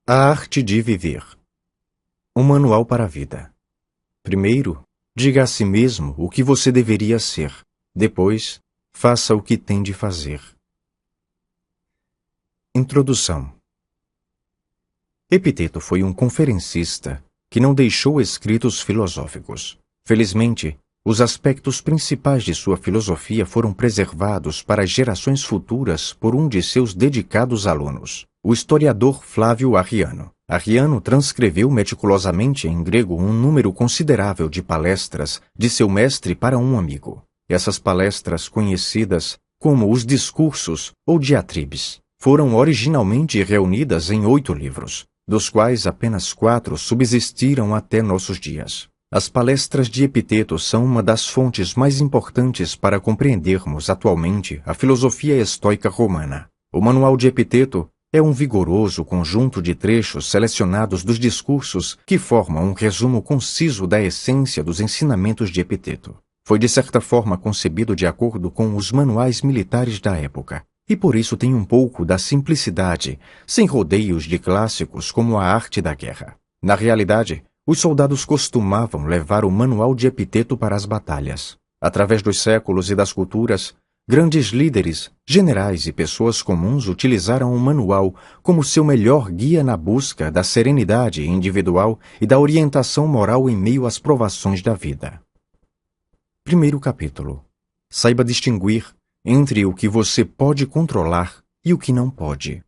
A arte de viver. Um manual para a vida. Primeiro, diga a si mesmo o que você deveria ser. Depois, faça o que tem de fazer. Introdução. Epiteto foi um conferencista que não deixou escritos filosóficos. Felizmente, os aspectos principais de sua filosofia foram preservados para as gerações futuras por um de seus dedicados alunos, o historiador Flávio Arriano. Arriano transcreveu meticulosamente em grego um número considerável de palestras de seu mestre para um amigo. Essas palestras, conhecidas como os discursos ou diatribes, foram originalmente reunidas em 8 livros, dos quais apenas 4 subsistiram até nossos dias. As palestras de Epiteto são uma das fontes mais importantes para compreendermos atualmente a filosofia estoica romana. O Manual de Epiteto é um vigoroso conjunto de trechos selecionados dos discursos que formam um resumo conciso da essência dos ensinamentos de Epiteto. Foi de certa forma concebido de acordo com os manuais militares da época, e por isso tem um pouco da simplicidade, sem rodeios de clássicos como a arte da guerra. Na realidade, os soldados costumavam levar o Manual de Epiteto para as batalhas. Através dos séculos e das culturas, grandes líderes, generais e pessoas comuns utilizaram o manual como seu melhor guia na busca da serenidade individual e da orientação moral em meio às provações da vida. Primeiro capítulo. Saiba distinguir entre o que você pode controlar e o que não pode.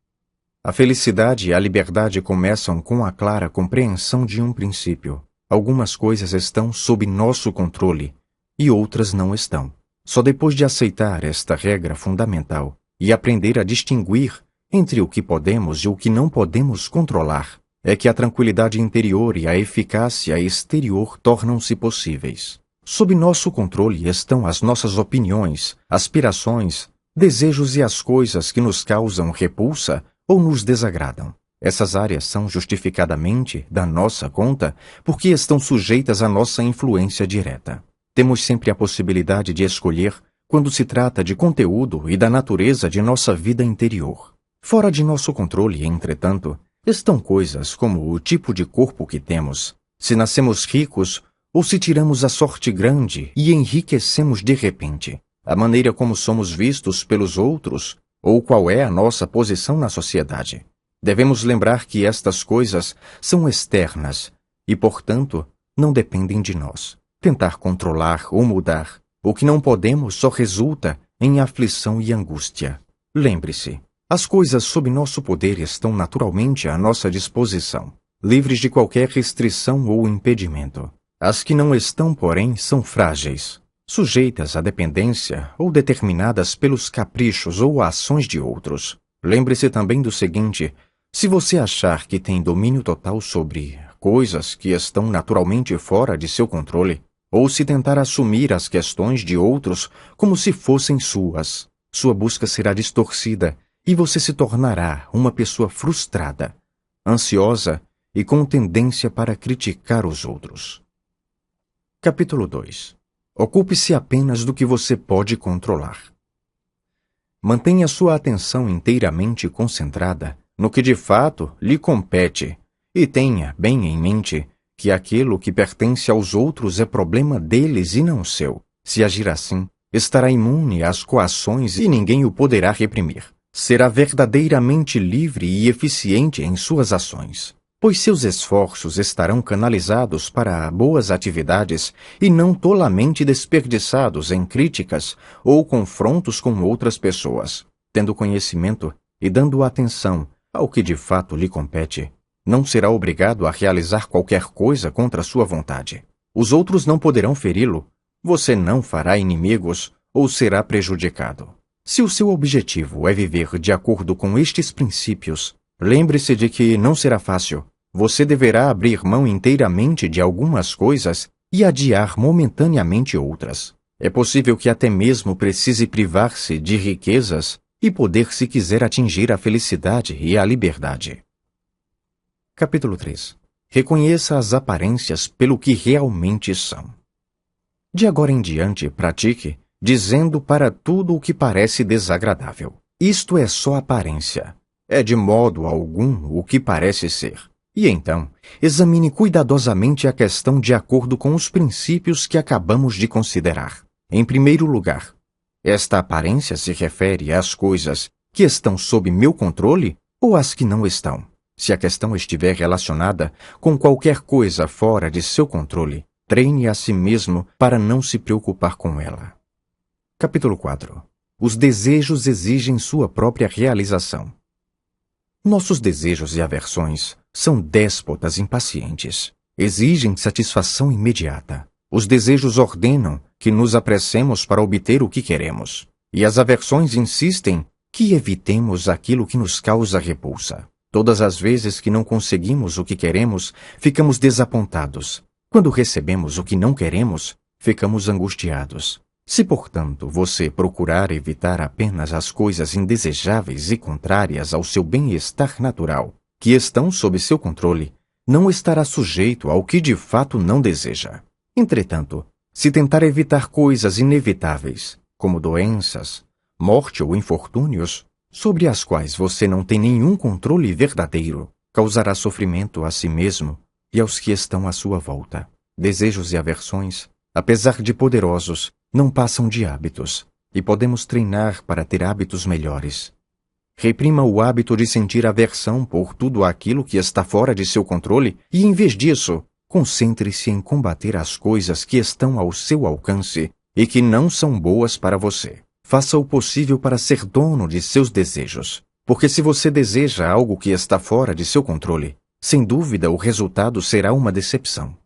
A felicidade e a liberdade começam com a clara compreensão de um princípio. Algumas coisas estão sob nosso controle e outras não estão. Só depois de aceitar esta regra fundamental e aprender a distinguir entre o que podemos e o que não podemos controlar, é que a tranquilidade interior e a eficácia exterior tornam-se possíveis. Sob nosso controle estão as nossas opiniões, aspirações, desejos e as coisas que nos causam repulsa ou nos desagradam. Essas áreas são justificadamente da nossa conta porque estão sujeitas à nossa influência direta. Temos sempre a possibilidade de escolher quando se trata de conteúdo e da natureza de nossa vida interior. Fora de nosso controle, entretanto, estão coisas como o tipo de corpo que temos, se nascemos ricos ou se tiramos a sorte grande e enriquecemos de repente, a maneira como somos vistos pelos outros ou qual é a nossa posição na sociedade. Devemos lembrar que estas coisas são externas e, portanto, não dependem de nós. Tentar controlar ou mudar o que não podemos só resulta em aflição e angústia. Lembre-se, as coisas sob nosso poder estão naturalmente à nossa disposição, livres de qualquer restrição ou impedimento. As que não estão, porém, são frágeis, sujeitas à dependência ou determinadas pelos caprichos ou ações de outros. Lembre-se também do seguinte: se você achar que tem domínio total sobre coisas que estão naturalmente fora de seu controle, ou se tentar assumir as questões de outros como se fossem suas, sua busca será distorcida e você se tornará uma pessoa frustrada, ansiosa e com tendência para criticar os outros. Capítulo 2. Ocupe-se apenas do que você pode controlar. Mantenha sua atenção inteiramente concentrada no que de fato lhe compete e tenha bem em mente que aquilo que pertence aos outros é problema deles e não seu. Se agir assim, estará imune às coações e ninguém o poderá reprimir. Será verdadeiramente livre e eficiente em suas ações, pois seus esforços estarão canalizados para boas atividades e não tolamente desperdiçados em críticas ou confrontos com outras pessoas. Tendo conhecimento e dando atenção ao que de fato lhe compete, não será obrigado a realizar qualquer coisa contra sua vontade. Os outros não poderão feri-lo, você não fará inimigos ou será prejudicado. Se o seu objetivo é viver de acordo com estes princípios, lembre-se de que não será fácil. Você deverá abrir mão inteiramente de algumas coisas e adiar momentaneamente outras. É possível que até mesmo precise privar-se de riquezas e poder se quiser atingir a felicidade e a liberdade. Capítulo 3. Reconheça as aparências pelo que realmente são. De agora em diante, pratique, dizendo para tudo o que parece desagradável: isto é só aparência. é de modo algum o que parece ser. E então, examine cuidadosamente a questão de acordo com os princípios que acabamos de considerar. Em primeiro lugar, esta aparência se refere às coisas que estão sob meu controle ou às que não estão? Se a questão estiver relacionada com qualquer coisa fora de seu controle, treine a si mesmo para não se preocupar com ela. Capítulo 4. Os desejos exigem sua própria realização. Nossos desejos e aversões são déspotas impacientes. Exigem satisfação imediata. Os desejos ordenam que nos apressemos para obter o que queremos. E as aversões insistem que evitemos aquilo que nos causa repulsa. Todas as vezes que não conseguimos o que queremos, ficamos desapontados. Quando recebemos o que não queremos, ficamos angustiados. Se, portanto, você procurar evitar apenas as coisas indesejáveis e contrárias ao seu bem-estar natural, que estão sob seu controle, não estará sujeito ao que de fato não deseja. Entretanto, se tentar evitar coisas inevitáveis, como doenças, morte ou infortúnios, sobre as quais você não tem nenhum controle verdadeiro, causará sofrimento a si mesmo e aos que estão à sua volta. Desejos e aversões, apesar de poderosos, não passam de hábitos, e podemos treinar para ter hábitos melhores. Reprima o hábito de sentir aversão por tudo aquilo que está fora de seu controle e, em vez disso, concentre-se em combater as coisas que estão ao seu alcance e que não são boas para você. Faça o possível para ser dono de seus desejos, porque se você deseja algo que está fora de seu controle, sem dúvida o resultado será uma decepção.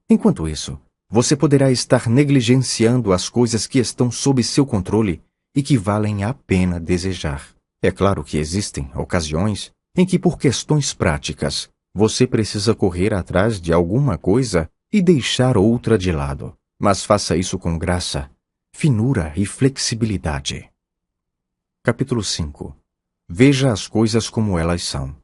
Enquanto isso, você poderá estar negligenciando as coisas que estão sob seu controle e que valem a pena desejar. É claro que existem ocasiões em que, por questões práticas, você precisa correr atrás de alguma coisa e deixar outra de lado. Mas faça isso com graça, finura e flexibilidade. Capítulo 5. Veja as coisas como elas são.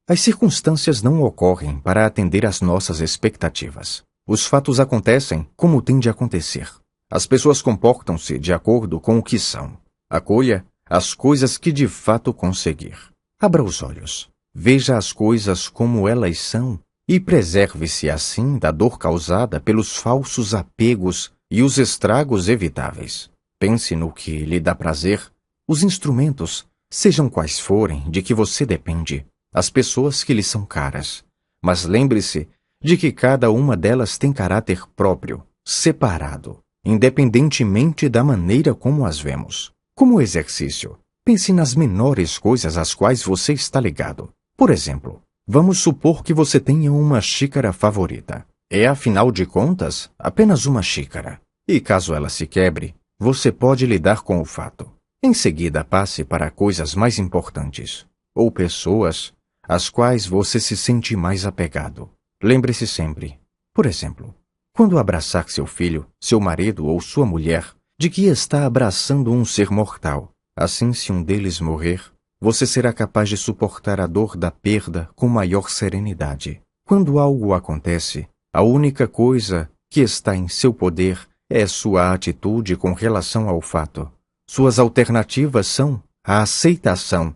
As circunstâncias não ocorrem para atender às nossas expectativas. Os fatos acontecem como tem de acontecer. As pessoas comportam-se de acordo com o que são. Acolha as coisas que de fato conseguir. Abra os olhos. Veja as coisas como elas são e preserve-se assim da dor causada pelos falsos apegos e os estragos evitáveis. Pense no que lhe dá prazer, os instrumentos, sejam quais forem, de que você depende, as pessoas que lhe são caras. Mas lembre-se de que cada uma delas tem caráter próprio, separado, independentemente da maneira como as vemos. Como exercício, pense nas menores coisas às quais você está ligado. Por exemplo, vamos supor que você tenha uma xícara favorita. É, afinal de contas, apenas uma xícara. E caso ela se quebre, você pode lidar com o fato. Em seguida, passe para coisas mais importantes, ou pessoas às quais você se sente mais apegado. Lembre-se sempre, por exemplo, quando abraçar seu filho, seu marido ou sua mulher, de que está abraçando um ser mortal. Assim, se um deles morrer, você será capaz de suportar a dor da perda com maior serenidade. Quando algo acontece, a única coisa que está em seu poder é sua atitude com relação ao fato. Suas alternativas são a aceitação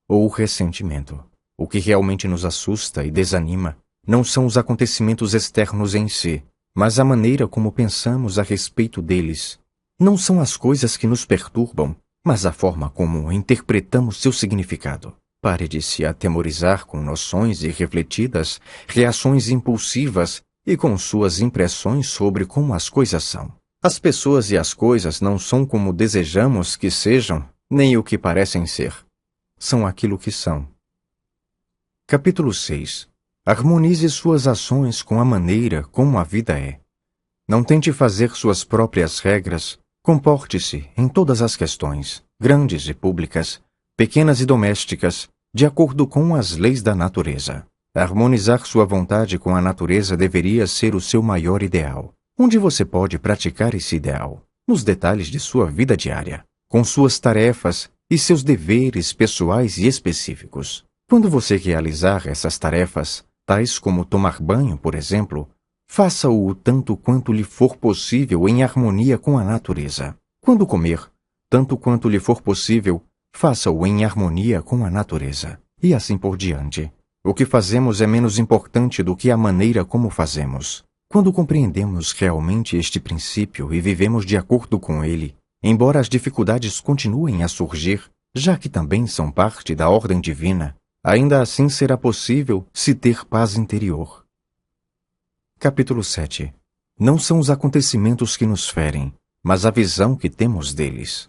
ou o ressentimento. O que realmente nos assusta e desanima não são os acontecimentos externos em si, mas a maneira como pensamos a respeito deles. Não são as coisas que nos perturbam, mas a forma como interpretamos seu significado. Pare de se atemorizar com noções irrefletidas, reações impulsivas e com suas impressões sobre como as coisas são. As pessoas e as coisas não são como desejamos que sejam, nem o que parecem ser. São aquilo que são. Capítulo 6. Harmonize suas ações com a maneira como a vida é. Não tente fazer suas próprias regras. Comporte-se em todas as questões, grandes e públicas, pequenas e domésticas, de acordo com as leis da natureza. Harmonizar sua vontade com a natureza deveria ser o seu maior ideal. Onde você pode praticar esse ideal? Nos detalhes de sua vida diária, com suas tarefas e seus deveres pessoais e específicos. Quando você realizar essas tarefas, tais como tomar banho, por exemplo, faça-o o tanto quanto lhe for possível em harmonia com a natureza. Quando comer, tanto quanto lhe for possível, Faça-o em harmonia com a natureza, e assim por diante. O que fazemos é menos importante do que a maneira como fazemos. Quando compreendemos realmente este princípio e vivemos de acordo com ele, embora as dificuldades continuem a surgir, já que também são parte da ordem divina, ainda assim será possível se ter paz interior. Capítulo 7. Não são os acontecimentos que nos ferem, mas a visão que temos deles.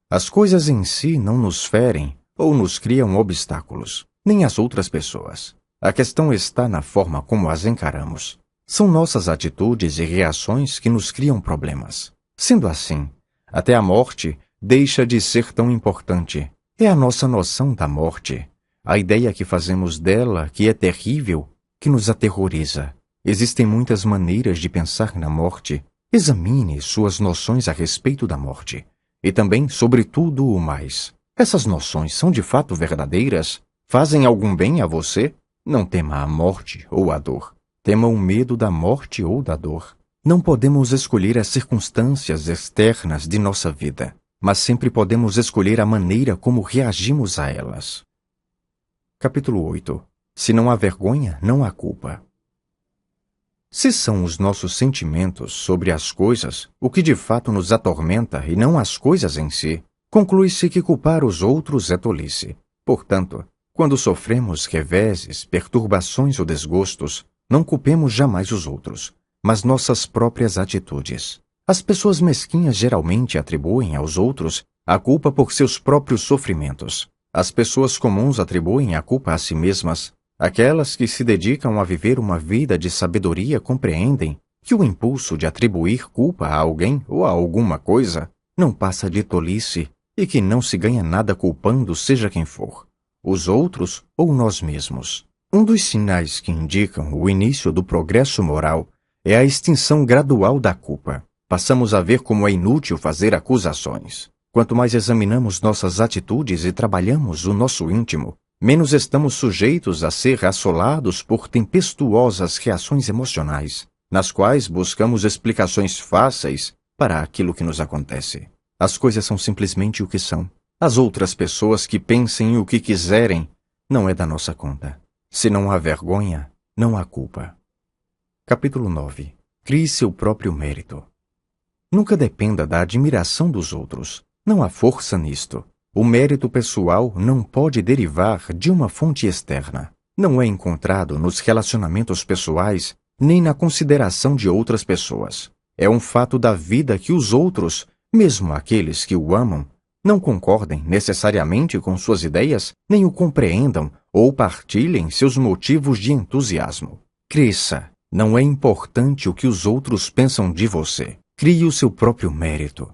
As coisas em si não nos ferem ou nos criam obstáculos, nem as outras pessoas. A questão está na forma como as encaramos. São nossas atitudes e reações que nos criam problemas. Sendo assim, até a morte deixa de ser tão importante. É a nossa noção da morte, a ideia que fazemos dela, que é terrível, que nos aterroriza. Existem muitas maneiras de pensar na morte. Examine suas noções a respeito da morte. E também sobre tudo o mais. Essas noções são de fato verdadeiras? Fazem algum bem a você? Não tema a morte ou a dor. Tema o medo da morte ou da dor. Não podemos escolher as circunstâncias externas de nossa vida, mas sempre podemos escolher a maneira como reagimos a elas. Capítulo 8. Se não há vergonha, não há culpa. Se são os nossos sentimentos sobre as coisas o que de fato nos atormenta e não as coisas em si, conclui-se que culpar os outros é tolice. Portanto, quando sofremos reveses, perturbações ou desgostos, não culpemos jamais os outros, mas nossas próprias atitudes. As pessoas mesquinhas geralmente atribuem aos outros a culpa por seus próprios sofrimentos. As pessoas comuns atribuem a culpa a si mesmas. Aquelas que se dedicam a viver uma vida de sabedoria compreendem que o impulso de atribuir culpa a alguém ou a alguma coisa não passa de tolice e que não se ganha nada culpando seja quem for, os outros ou nós mesmos. Um dos sinais que indicam o início do progresso moral é a extinção gradual da culpa. Passamos a ver como é inútil fazer acusações. Quanto mais examinamos nossas atitudes e trabalhamos o nosso íntimo, menos estamos sujeitos a ser assolados por tempestuosas reações emocionais, nas quais buscamos explicações fáceis para aquilo que nos acontece. As coisas são simplesmente o que são. As outras pessoas que pensem o que quiserem não é da nossa conta. Se não há vergonha, não há culpa. Capítulo 9. Crie seu próprio mérito. Nunca dependa da admiração dos outros. Não há força nisto. O mérito pessoal não pode derivar de uma fonte externa. Não é encontrado nos relacionamentos pessoais nem na consideração de outras pessoas. É um fato da vida que os outros, mesmo aqueles que o amam, não concordem necessariamente com suas ideias, nem o compreendam ou partilhem seus motivos de entusiasmo. Cresça. Não é importante o que os outros pensam de você. Crie o seu próprio mérito.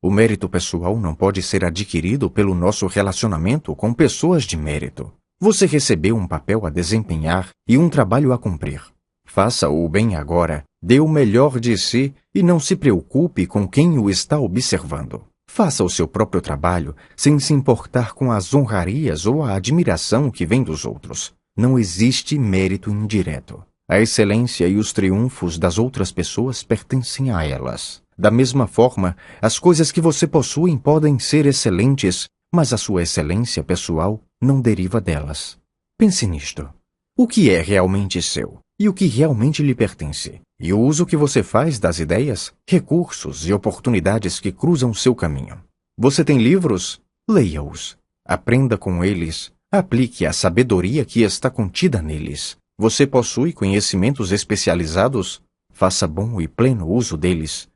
O mérito pessoal não pode ser adquirido pelo nosso relacionamento com pessoas de mérito. Você recebeu um papel a desempenhar e um trabalho a cumprir. Faça-o bem agora, dê o melhor de si e não se preocupe com quem o está observando. Faça o seu próprio trabalho sem se importar com as honrarias ou a admiração que vem dos outros. Não existe mérito indireto. A excelência e os triunfos das outras pessoas pertencem a elas. Da mesma forma, as coisas que você possui podem ser excelentes, mas a sua excelência pessoal não deriva delas. Pense nisto. O que é realmente seu e o que realmente lhe pertence? E o uso que você faz das ideias, recursos e oportunidades que cruzam seu caminho. Você tem livros? Leia-os. Aprenda com eles. Aplique a sabedoria que está contida neles. Você possui conhecimentos especializados? Faça bom e pleno uso deles.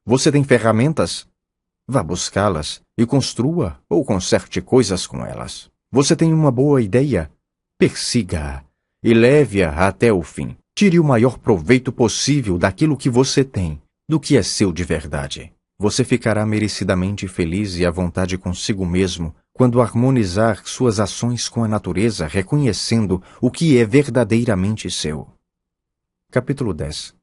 Você tem ferramentas? Vá buscá-las e construa ou conserte coisas com elas. Você tem uma boa ideia? Persiga-a e leve-a até o fim. Tire o maior proveito possível daquilo que você tem, do que é seu de verdade. Você ficará merecidamente feliz e à vontade consigo mesmo quando harmonizar suas ações com a natureza, reconhecendo o que é verdadeiramente seu. Capítulo 10.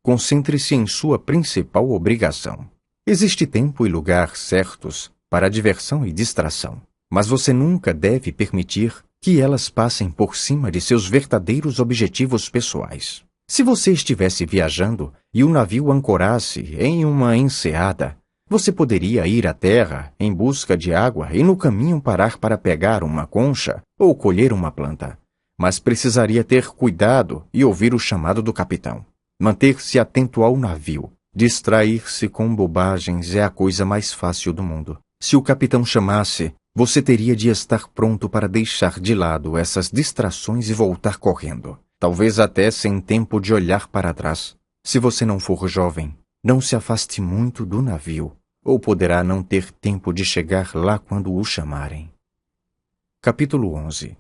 Concentre-se em sua principal obrigação. Existe tempo e lugar certos para diversão e distração, mas você nunca deve permitir que elas passem por cima de seus verdadeiros objetivos pessoais. Se você estivesse viajando e o navio ancorasse em uma enseada, Você poderia ir à terra em busca de água e no caminho parar para pegar uma concha ou colher uma planta, mas precisaria ter cuidado e ouvir o chamado do capitão. Manter-se atento ao navio. Distrair-se com bobagens é a coisa mais fácil do mundo. Se o capitão chamasse, você teria de estar pronto para deixar de lado essas distrações e voltar correndo, talvez até sem tempo de olhar para trás. Se você não for jovem, não se afaste muito do navio, ou poderá não ter tempo de chegar lá quando o chamarem. Capítulo 11.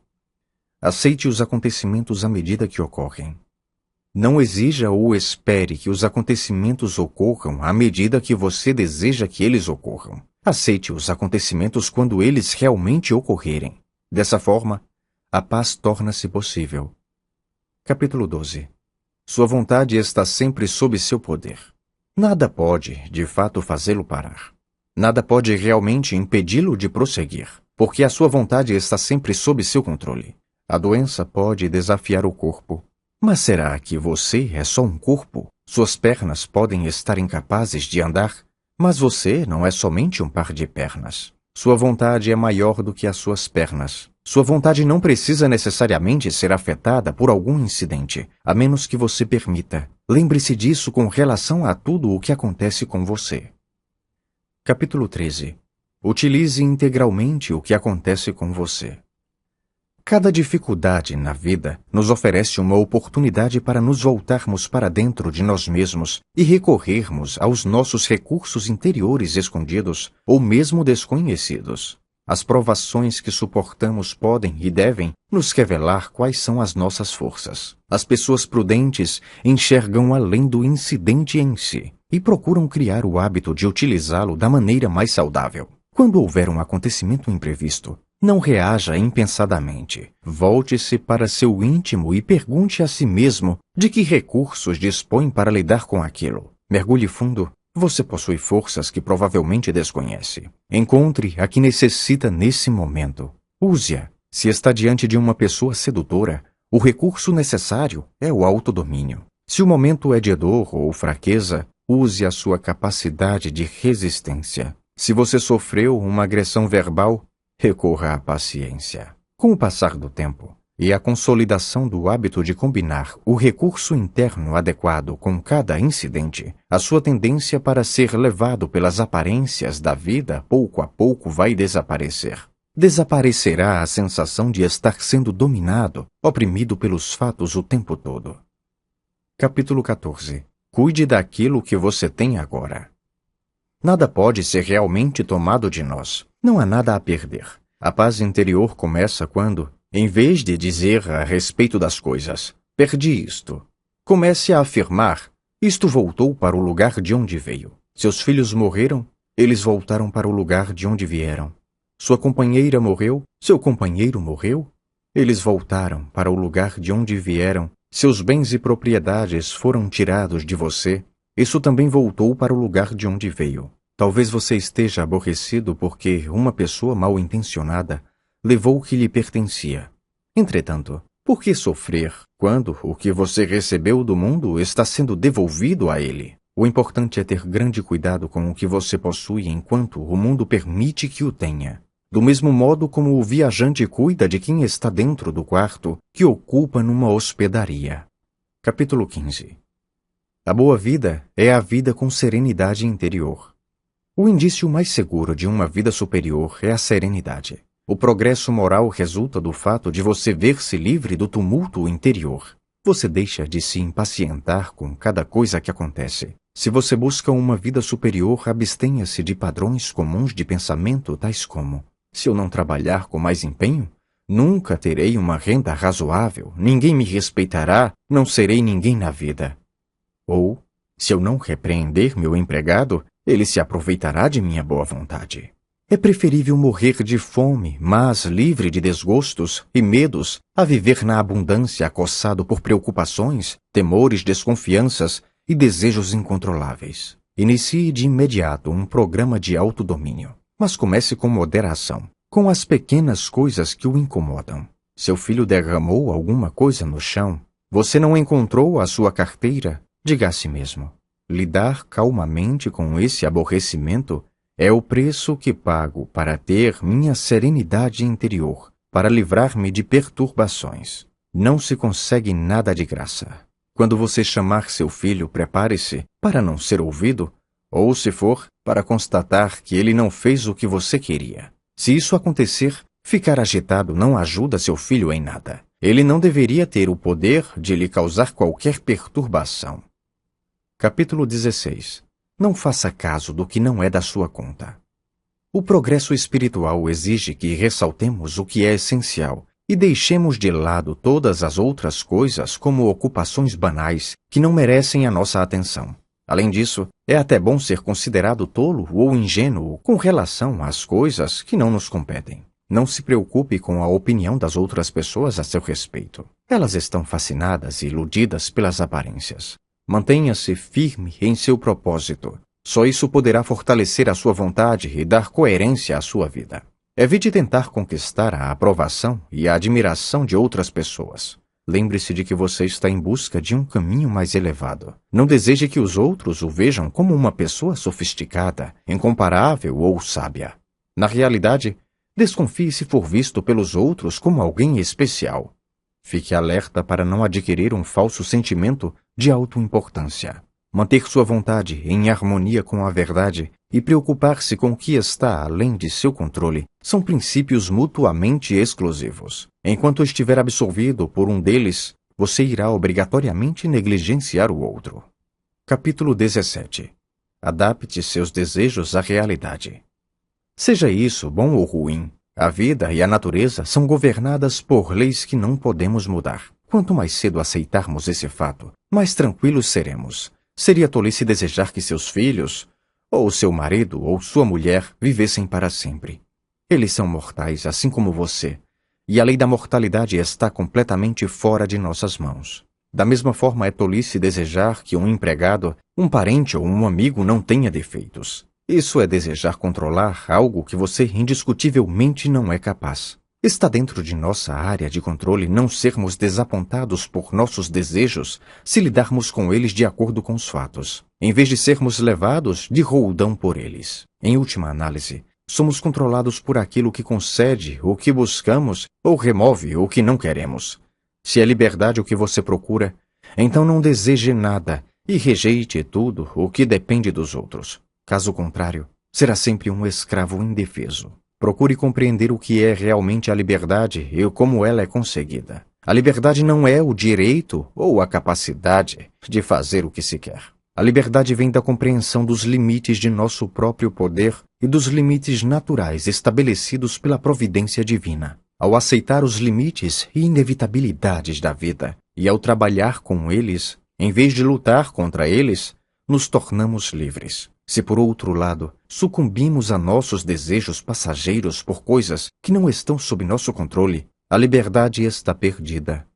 Aceite os acontecimentos à medida que ocorrem. Não exija ou espere que os acontecimentos ocorram à medida que você deseja que eles ocorram. Aceite os acontecimentos quando eles realmente ocorrerem. Dessa forma, a paz torna-se possível. Capítulo 12. Sua vontade está sempre sob seu poder. Nada pode, de fato, fazê-lo parar. Nada pode realmente impedi-lo de prosseguir, porque a sua vontade está sempre sob seu controle. A doença pode desafiar o corpo. Mas será que você é só um corpo? Suas pernas podem estar incapazes de andar, mas você não é somente um par de pernas. Sua vontade é maior do que as suas pernas. Sua vontade não precisa necessariamente ser afetada por algum incidente, a menos que você permita. Lembre-se disso com relação a tudo o que acontece com você. Capítulo 13. Utilize integralmente o que acontece com você. Cada dificuldade na vida nos oferece uma oportunidade para nos voltarmos para dentro de nós mesmos e recorrermos aos nossos recursos interiores escondidos ou mesmo desconhecidos. As provações que suportamos podem e devem nos revelar quais são as nossas forças. As pessoas prudentes enxergam além do incidente em si e procuram criar o hábito de utilizá-lo da maneira mais saudável. Quando houver um acontecimento imprevisto, não reaja impensadamente. Volte-se para seu íntimo e pergunte a si mesmo de que recursos dispõe para lidar com aquilo. Mergulhe fundo. Você possui forças que provavelmente desconhece. Encontre a que necessita nesse momento. Use-a. Se está diante de uma pessoa sedutora, o recurso necessário é o autodomínio. Se o momento é de dor ou fraqueza, use a sua capacidade de resistência. Se você sofreu uma agressão verbal, recorra à paciência. Com o passar do tempo e a consolidação do hábito de combinar o recurso interno adequado com cada incidente, a sua tendência para ser levado pelas aparências da vida pouco a pouco vai desaparecer. Desaparecerá a sensação de estar sendo dominado, oprimido pelos fatos o tempo todo. Capítulo 14. Cuide daquilo que você tem agora. Nada pode ser realmente tomado de nós. Não há nada a perder. A paz interior começa quando, em vez de dizer a respeito das coisas, perdi isto, comece a afirmar, isto voltou para o lugar de onde veio. Seus filhos morreram, eles voltaram para o lugar de onde vieram. Sua companheira morreu, seu companheiro morreu, eles voltaram para o lugar de onde vieram. Seus bens e propriedades foram tirados de você, isso também voltou para o lugar de onde veio. Talvez você esteja aborrecido porque uma pessoa mal intencionada levou o que lhe pertencia. Entretanto, por que sofrer quando o que você recebeu do mundo está sendo devolvido a ele? O importante é ter grande cuidado com o que você possui enquanto o mundo permite que o tenha. Do mesmo modo como o viajante cuida de quem está dentro do quarto que ocupa numa hospedaria. Capítulo 15. A boa vida é a vida com serenidade interior. O indício mais seguro de uma vida superior é a serenidade. O progresso moral resulta do fato de você ver-se livre do tumulto interior. Você deixa de se impacientar com cada coisa que acontece. Se você busca uma vida superior, abstenha-se de padrões comuns de pensamento tais como: se eu não trabalhar com mais empenho, nunca terei uma renda razoável, ninguém me respeitará, não serei ninguém na vida. Ou, se eu não repreender meu empregado, ele se aproveitará de minha boa vontade. É preferível morrer de fome, mas livre de desgostos e medos, a viver na abundância acossado por preocupações, temores, desconfianças e desejos incontroláveis. Inicie de imediato um programa de autodomínio, mas comece com moderação, com as pequenas coisas que o incomodam. Seu filho derramou alguma coisa no chão, você não encontrou a sua carteira, diga a si mesmo: Lidar calmamente com esse aborrecimento é o preço que pago para ter minha serenidade interior, para livrar-me de perturbações. Não se consegue nada de graça. Quando você chamar seu filho, prepare-se para não ser ouvido, ou, se for, para constatar que ele não fez o que você queria. Se isso acontecer, ficar agitado não ajuda seu filho em nada. Ele não deveria ter o poder de lhe causar qualquer perturbação. Capítulo 16. Não faça caso do que não é da sua conta. O progresso espiritual exige que ressaltemos o que é essencial e deixemos de lado todas as outras coisas como ocupações banais que não merecem a nossa atenção. Além disso, é até bom ser considerado tolo ou ingênuo com relação às coisas que não nos competem. Não se preocupe com a opinião das outras pessoas a seu respeito. Elas estão fascinadas e iludidas pelas aparências. Mantenha-se firme em seu propósito. Só isso poderá fortalecer a sua vontade e dar coerência à sua vida. Evite tentar conquistar a aprovação e a admiração de outras pessoas. Lembre-se de que você está em busca de um caminho mais elevado. Não deseje que os outros o vejam como uma pessoa sofisticada, incomparável ou sábia. Na realidade, desconfie se for visto pelos outros como alguém especial. Fique alerta para não adquirir um falso sentimento de autoimportância. Manter sua vontade em harmonia com a verdade e preocupar-se com o que está além de seu controle são princípios mutuamente exclusivos. Enquanto estiver absorvido por um deles, você irá obrigatoriamente negligenciar o outro. Capítulo 17. Adapte seus desejos à realidade. Seja isso bom ou ruim, a vida e a natureza são governadas por leis que não podemos mudar. Quanto mais cedo aceitarmos esse fato, mais tranquilos seremos. Seria tolice desejar que seus filhos, ou seu marido ou sua mulher, vivessem para sempre. Eles são mortais, assim como você, e a lei da mortalidade está completamente fora de nossas mãos. Da mesma forma, é tolice desejar que um empregado, um parente ou um amigo não tenha defeitos. Isso é desejar controlar algo que você indiscutivelmente não é capaz. Está dentro de nossa área de controle não sermos desapontados por nossos desejos se lidarmos com eles de acordo com os fatos, em vez de sermos levados de roldão por eles. Em última análise, somos controlados por aquilo que concede o que buscamos ou remove o que não queremos. Se é liberdade o que você procura, então não deseje nada e rejeite tudo o que depende dos outros. Caso contrário, será sempre um escravo indefeso. Procure compreender o que é realmente a liberdade e como ela é conseguida. A liberdade não é o direito ou a capacidade de fazer o que se quer. A liberdade vem da compreensão dos limites de nosso próprio poder e dos limites naturais estabelecidos pela providência divina. Ao aceitar os limites e inevitabilidades da vida e ao trabalhar com eles, em vez de lutar contra eles, nos tornamos livres. Se, por outro lado, sucumbimos a nossos desejos passageiros por coisas que não estão sob nosso controle, a liberdade está perdida.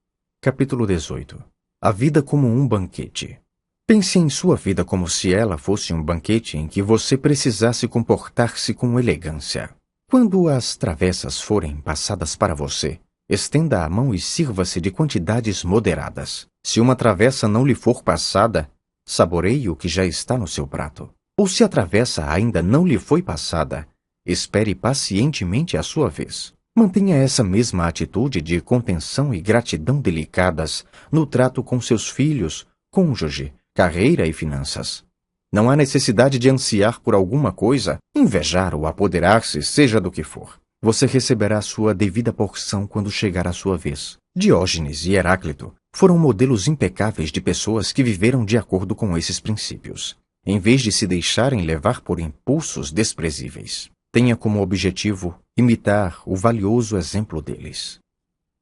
Capítulo 18. A vida como um banquete. Pense em sua vida como se ela fosse um banquete em que você precisasse comportar-se com elegância. Quando as travessas forem passadas para você, estenda a mão e sirva-se de quantidades moderadas. Se uma travessa não lhe for passada, saboreie o que já está no seu prato. Ou se a travessa ainda não lhe foi passada, espere pacientemente a sua vez. Mantenha essa mesma atitude de contenção e gratidão delicadas no trato com seus filhos, cônjuge, carreira e finanças. Não há necessidade de ansiar por alguma coisa, invejar ou apoderar-se, seja do que for. Você receberá sua devida porção quando chegar a sua vez. Diógenes e Heráclito foram modelos impecáveis de pessoas que viveram de acordo com esses princípios, em vez de se deixarem levar por impulsos desprezíveis. Tenha como objetivo imitar o valioso exemplo deles.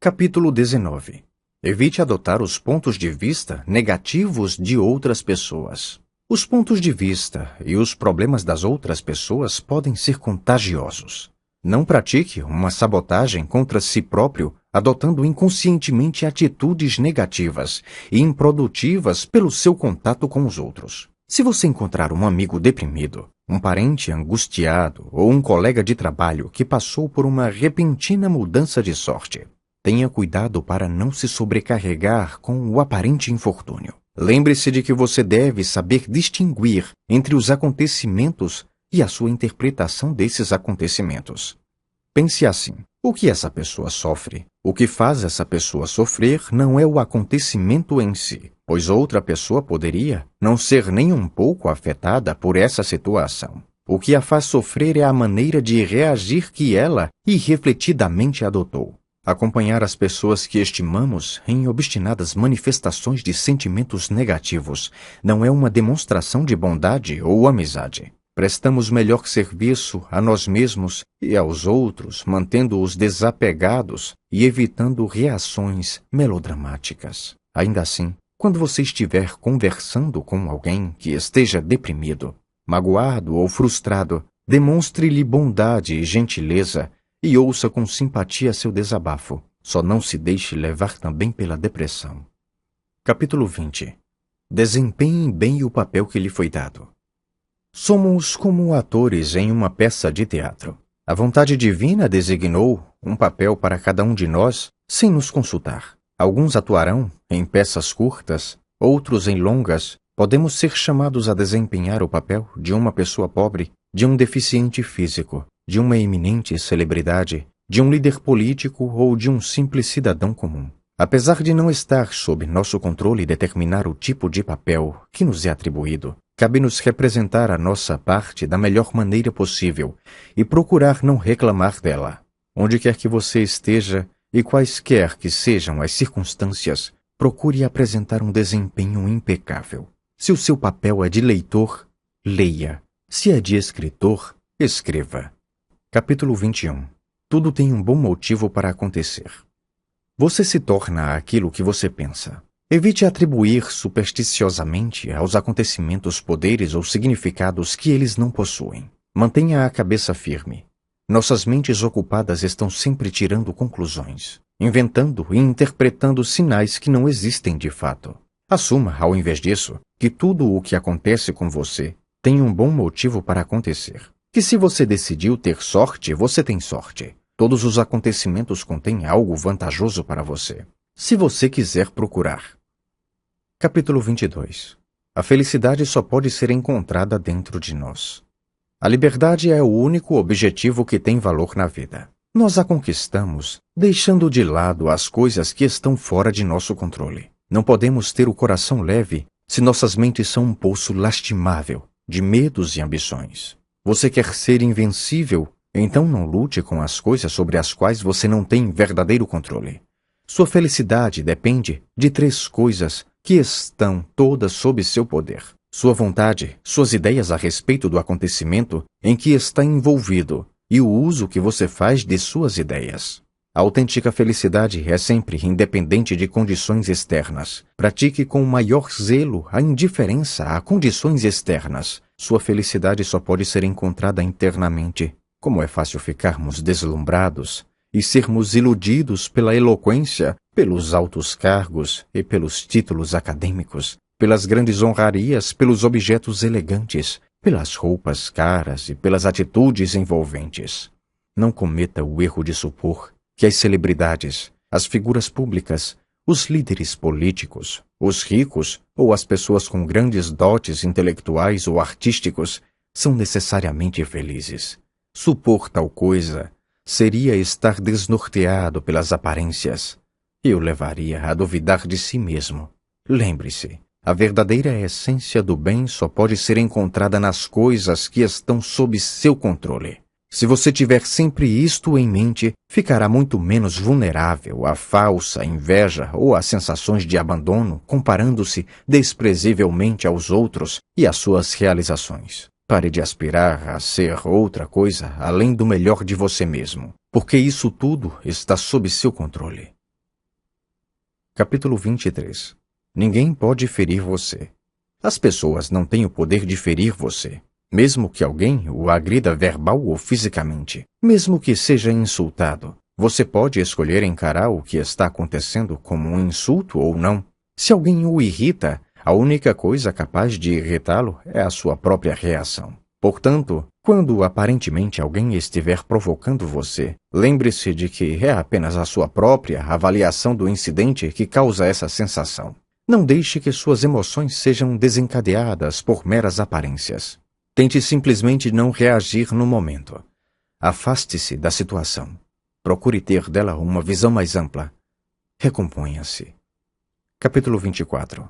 Capítulo 19. Evite adotar os pontos de vista negativos de outras pessoas. Os pontos de vista e os problemas das outras pessoas podem ser contagiosos. Não pratique uma sabotagem contra si próprio, adotando inconscientemente atitudes negativas e improdutivas pelo seu contato com os outros. Se você encontrar um amigo deprimido, um parente angustiado ou um colega de trabalho que passou por uma repentina mudança de sorte, tenha cuidado para não se sobrecarregar com o aparente infortúnio. Lembre-se de que você deve saber distinguir entre os acontecimentos e a sua interpretação desses acontecimentos. Pense assim: o que essa pessoa sofre? O que faz essa pessoa sofrer não é o acontecimento em si, pois outra pessoa poderia não ser nem um pouco afetada por essa situação. O que a faz sofrer é a maneira de reagir que ela irrefletidamente adotou. Acompanhar as pessoas que estimamos em obstinadas manifestações de sentimentos negativos não é uma demonstração de bondade ou amizade. Prestamos melhor serviço a nós mesmos e aos outros, mantendo-os desapegados e evitando reações melodramáticas. Ainda assim, quando você estiver conversando com alguém que esteja deprimido, magoado ou frustrado, demonstre-lhe bondade e gentileza e ouça com simpatia seu desabafo. Só não se deixe levar também pela depressão. Capítulo 20. Desempenhe bem o papel que lhe foi dado. Somos como atores em uma peça de teatro. A vontade divina designou um papel para cada um de nós sem nos consultar. Alguns atuarão em peças curtas, outros em longas. Podemos ser chamados a desempenhar o papel de uma pessoa pobre, de um deficiente físico, de uma eminente celebridade, de um líder político ou de um simples cidadão comum. Apesar de não estar sob nosso controle determinar o tipo de papel que nos é atribuído, cabe-nos representar a nossa parte da melhor maneira possível e procurar não reclamar dela. Onde quer que você esteja e quaisquer que sejam as circunstâncias, procure apresentar um desempenho impecável. Se o seu papel é de leitor, leia. Se é de escritor, escreva. Capítulo 21. Tudo tem um bom motivo para acontecer. Você se torna aquilo que você pensa. Evite atribuir supersticiosamente aos acontecimentos poderes ou significados que eles não possuem. Mantenha a cabeça firme. Nossas mentes ocupadas estão sempre tirando conclusões, inventando e interpretando sinais que não existem de fato. Assuma, ao invés disso, que tudo o que acontece com você tem um bom motivo para acontecer. Que se você decidiu ter sorte, você tem sorte. Todos os acontecimentos contêm algo vantajoso para você, se você quiser procurar. Capítulo 22. A felicidade só pode ser encontrada dentro de nós. A liberdade é o único objetivo que tem valor na vida. Nós a conquistamos, deixando de lado as coisas que estão fora de nosso controle. Não podemos ter o coração leve se nossas mentes são um poço lastimável de medos e ambições. Você quer ser invencível? Então não lute com as coisas sobre as quais você não tem verdadeiro controle. Sua felicidade depende de 3 coisas que estão todas sob seu poder: sua vontade, suas ideias a respeito do acontecimento em que está envolvido e o uso que você faz de suas ideias. A autêntica felicidade é sempre independente de condições externas. Pratique com o maior zelo a indiferença a condições externas. Sua felicidade só pode ser encontrada internamente. Como é fácil ficarmos deslumbrados e sermos iludidos pela eloquência, pelos altos cargos e pelos títulos acadêmicos, pelas grandes honrarias, pelos objetos elegantes, pelas roupas caras e pelas atitudes envolventes. Não cometa o erro de supor que as celebridades, as figuras públicas, os líderes políticos, os ricos ou as pessoas com grandes dotes intelectuais ou artísticos são necessariamente felizes. Supor tal coisa seria estar desnorteado pelas aparências e o levaria a duvidar de si mesmo. Lembre-se, a verdadeira essência do bem só pode ser encontrada nas coisas que estão sob seu controle. Se você tiver sempre isto em mente, ficará muito menos vulnerável à falsa inveja ou às sensações de abandono, comparando-se desprezivelmente aos outros e às suas realizações. Pare de aspirar a ser outra coisa além do melhor de você mesmo, porque isso tudo está sob seu controle. Capítulo 23. Ninguém pode ferir você. As pessoas não têm o poder de ferir você, mesmo que alguém o agrida verbal ou fisicamente, mesmo que seja insultado. Você pode escolher encarar o que está acontecendo como um insulto ou não. Se alguém o irrita, a única coisa capaz de irritá-lo é a sua própria reação. Portanto, quando aparentemente alguém estiver provocando você, lembre-se de que é apenas a sua própria avaliação do incidente que causa essa sensação. Não deixe que suas emoções sejam desencadeadas por meras aparências. Tente simplesmente não reagir no momento. Afaste-se da situação. Procure ter dela uma visão mais ampla. Recomponha-se. Capítulo 24.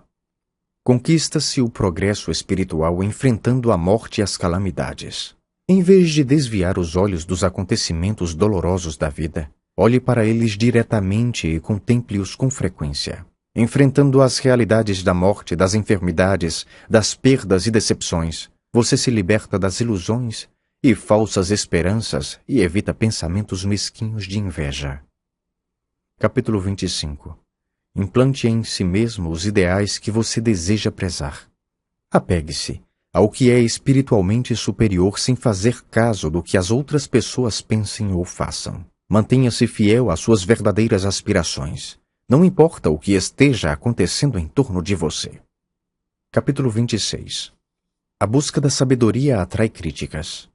Conquista-se o progresso espiritual enfrentando a morte e as calamidades. Em vez de desviar os olhos dos acontecimentos dolorosos da vida, olhe para eles diretamente e contemple-os com frequência. Enfrentando as realidades da morte, das enfermidades, das perdas e decepções, você se liberta das ilusões e falsas esperanças e evita pensamentos mesquinhos de inveja. Capítulo 25. Implante em si mesmo os ideais que você deseja prezar. Apegue-se ao que é espiritualmente superior sem fazer caso do que as outras pessoas pensem ou façam. Mantenha-se fiel às suas verdadeiras aspirações. Não importa o que esteja acontecendo em torno de você. Capítulo 26. A busca da sabedoria atrai críticas.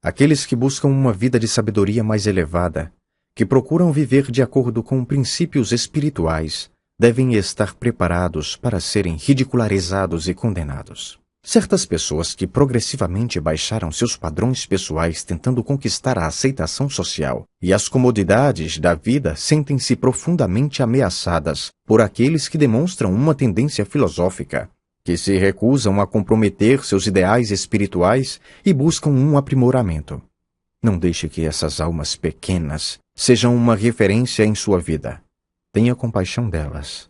Aqueles que buscam uma vida de sabedoria mais elevada, que procuram viver de acordo com princípios espirituais, devem estar preparados para serem ridicularizados e condenados. Certas pessoas que progressivamente baixaram seus padrões pessoais tentando conquistar a aceitação social e as comodidades da vida sentem-se profundamente ameaçadas por aqueles que demonstram uma tendência filosófica, que se recusam a comprometer seus ideais espirituais e buscam um aprimoramento. Não deixe que essas almas pequenas sejam uma referência em sua vida. Tenha compaixão delas,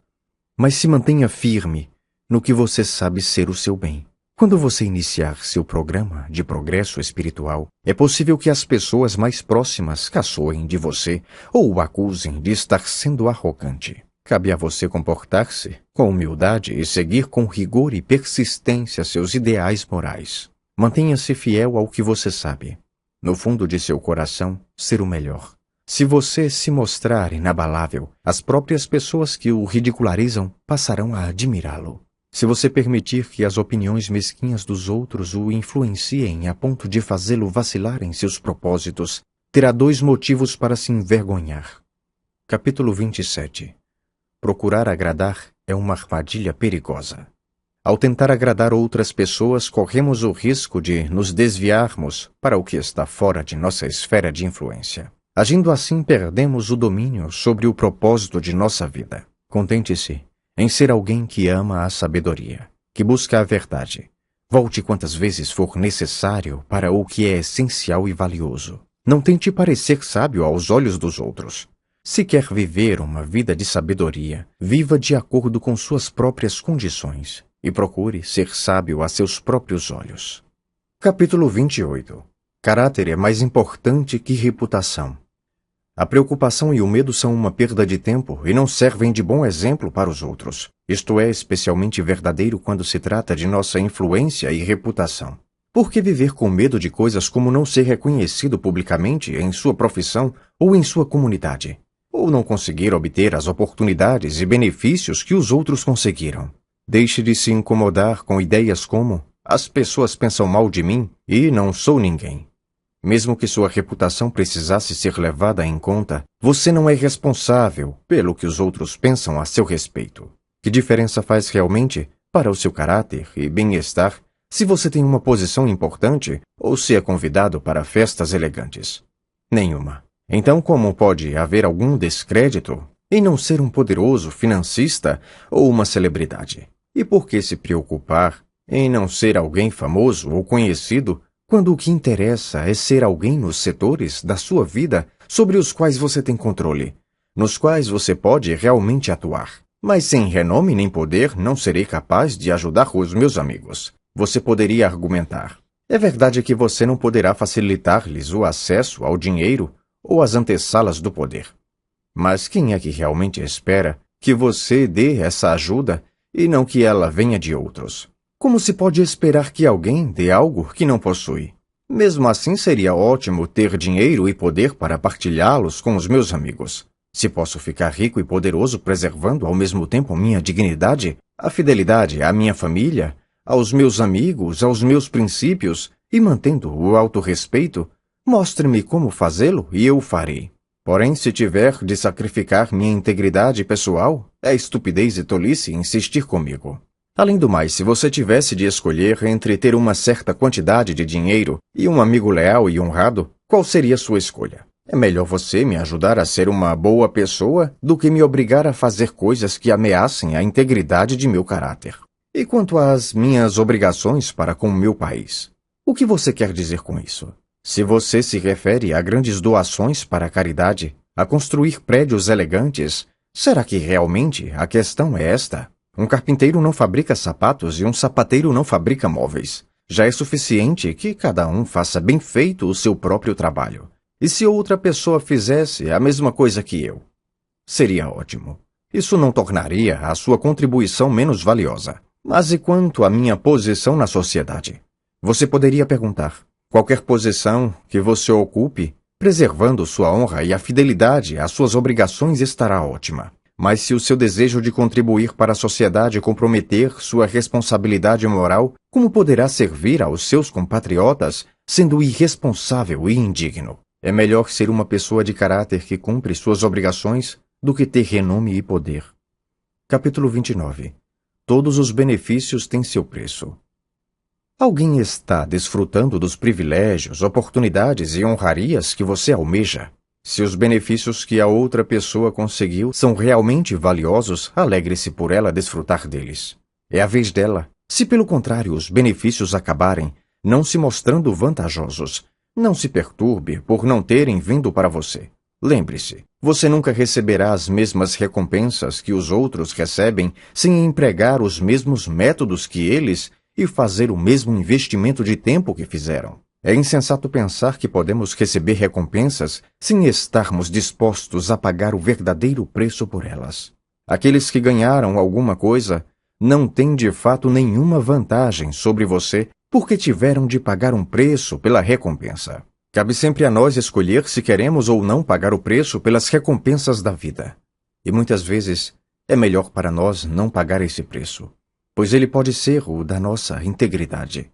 mas se mantenha firme no que você sabe ser o seu bem. Quando você iniciar seu programa de progresso espiritual, é possível que as pessoas mais próximas caçoem de você ou o acusem de estar sendo arrogante. Cabe a você comportar-se com humildade e seguir com rigor e persistência seus ideais morais. Mantenha-se fiel ao que você sabe. No fundo de seu coração, ser o melhor. Se você se mostrar inabalável, as próprias pessoas que o ridicularizam passarão a admirá-lo. Se você permitir que as opiniões mesquinhas dos outros o influenciem a ponto de fazê-lo vacilar em seus propósitos, terá 2 motivos para se envergonhar. Capítulo 27. Procurar agradar é uma armadilha perigosa. Ao tentar agradar outras pessoas, corremos o risco de nos desviarmos para o que está fora de nossa esfera de influência. Agindo assim, perdemos o domínio sobre o propósito de nossa vida. Contente-se em ser alguém que ama a sabedoria, que busca a verdade. Volte quantas vezes for necessário para o que é essencial e valioso. Não tente parecer sábio aos olhos dos outros. Se quer viver uma vida de sabedoria, viva de acordo com suas próprias condições e procure ser sábio a seus próprios olhos. Capítulo 28. Caráter é mais importante que reputação. A preocupação e o medo são uma perda de tempo e não servem de bom exemplo para os outros. Isto é especialmente verdadeiro quando se trata de nossa influência e reputação. Por que viver com medo de coisas como não ser reconhecido publicamente em sua profissão ou em sua comunidade? Ou não conseguir obter as oportunidades e benefícios que os outros conseguiram? Deixe de se incomodar com ideias como: as pessoas pensam mal de mim e não sou ninguém. Mesmo que sua reputação precisasse ser levada em conta, você não é responsável pelo que os outros pensam a seu respeito. Que diferença faz realmente para o seu caráter e bem-estar se você tem uma posição importante ou se é convidado para festas elegantes? Nenhuma. Então, como pode haver algum descrédito em não ser um poderoso financista ou uma celebridade? E por que se preocupar em não ser alguém famoso ou conhecido quando o que interessa é ser alguém nos setores da sua vida sobre os quais você tem controle, nos quais você pode realmente atuar? Mas sem renome nem poder, não serei capaz de ajudar os meus amigos. Você poderia argumentar: é verdade que você não poderá facilitar-lhes o acesso ao dinheiro ou às antessalas do poder. Mas quem é que realmente espera que você dê essa ajuda e não que ela venha de outros? Como se pode esperar que alguém dê algo que não possui? Mesmo assim, seria ótimo ter dinheiro e poder para partilhá-los com os meus amigos. Se posso ficar rico e poderoso preservando ao mesmo tempo minha dignidade, a fidelidade à minha família, aos meus amigos, aos meus princípios e mantendo o autorrespeito, mostre-me como fazê-lo e eu o farei. Porém, se tiver de sacrificar minha integridade pessoal, É estupidez e tolice insistir comigo. Além do mais, se você tivesse de escolher entre ter uma certa quantidade de dinheiro e um amigo leal e honrado, qual seria sua escolha? É melhor você me ajudar a ser uma boa pessoa do que me obrigar a fazer coisas que ameacem a integridade de meu caráter. E quanto às minhas obrigações para com o meu país? O que você quer dizer com isso? Se você se refere a grandes doações para a caridade, a construir prédios elegantes, será que realmente a questão é esta? Um carpinteiro não fabrica sapatos e um sapateiro não fabrica móveis. Já é suficiente que cada um faça bem feito o seu próprio trabalho. E se outra pessoa fizesse a mesma coisa que eu? Seria ótimo. Isso não tornaria a sua contribuição menos valiosa. Mas e quanto à minha posição na sociedade? Você poderia perguntar: qualquer posição que você ocupe, preservando sua honra e a fidelidade às suas obrigações estará ótima. Mas se o seu desejo de contribuir para a sociedade comprometer sua responsabilidade moral, como poderá servir aos seus compatriotas, sendo irresponsável e indigno? É melhor ser uma pessoa de caráter que cumpre suas obrigações do que ter renome e poder. Capítulo 29. Todos os benefícios têm seu preço. Alguém está desfrutando dos privilégios, oportunidades e honrarias que você almeja? Se os benefícios que a outra pessoa conseguiu são realmente valiosos, alegre-se por ela desfrutar deles. É a vez dela. Se pelo contrário os benefícios acabarem, não se mostrando vantajosos, não se perturbe por não terem vindo para você. Lembre-se, você nunca receberá as mesmas recompensas que os outros recebem sem empregar os mesmos métodos que eles e fazer o mesmo investimento de tempo que fizeram. É insensato pensar que podemos receber recompensas sem estarmos dispostos a pagar o verdadeiro preço por elas. Aqueles que ganharam alguma coisa não têm de fato nenhuma vantagem sobre você porque tiveram de pagar um preço pela recompensa. Cabe sempre a nós escolher se queremos ou não pagar o preço pelas recompensas da vida. E muitas vezes é melhor para nós não pagar esse preço, pois ele pode ser o da nossa integridade.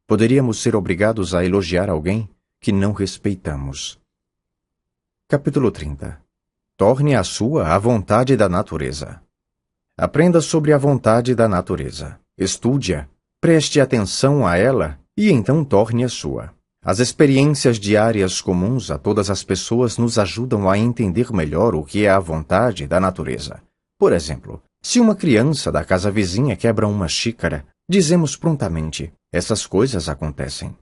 Poderíamos ser obrigados a elogiar alguém que não respeitamos. Capítulo 30. Torne a sua a vontade da natureza. Aprenda sobre a vontade da natureza. Estude-a, preste atenção a ela e então torne a sua. As experiências diárias comuns a todas as pessoas nos ajudam a entender melhor o que é a vontade da natureza. Por exemplo, se uma criança da casa vizinha quebra uma xícara, dizemos prontamente: essas coisas acontecem.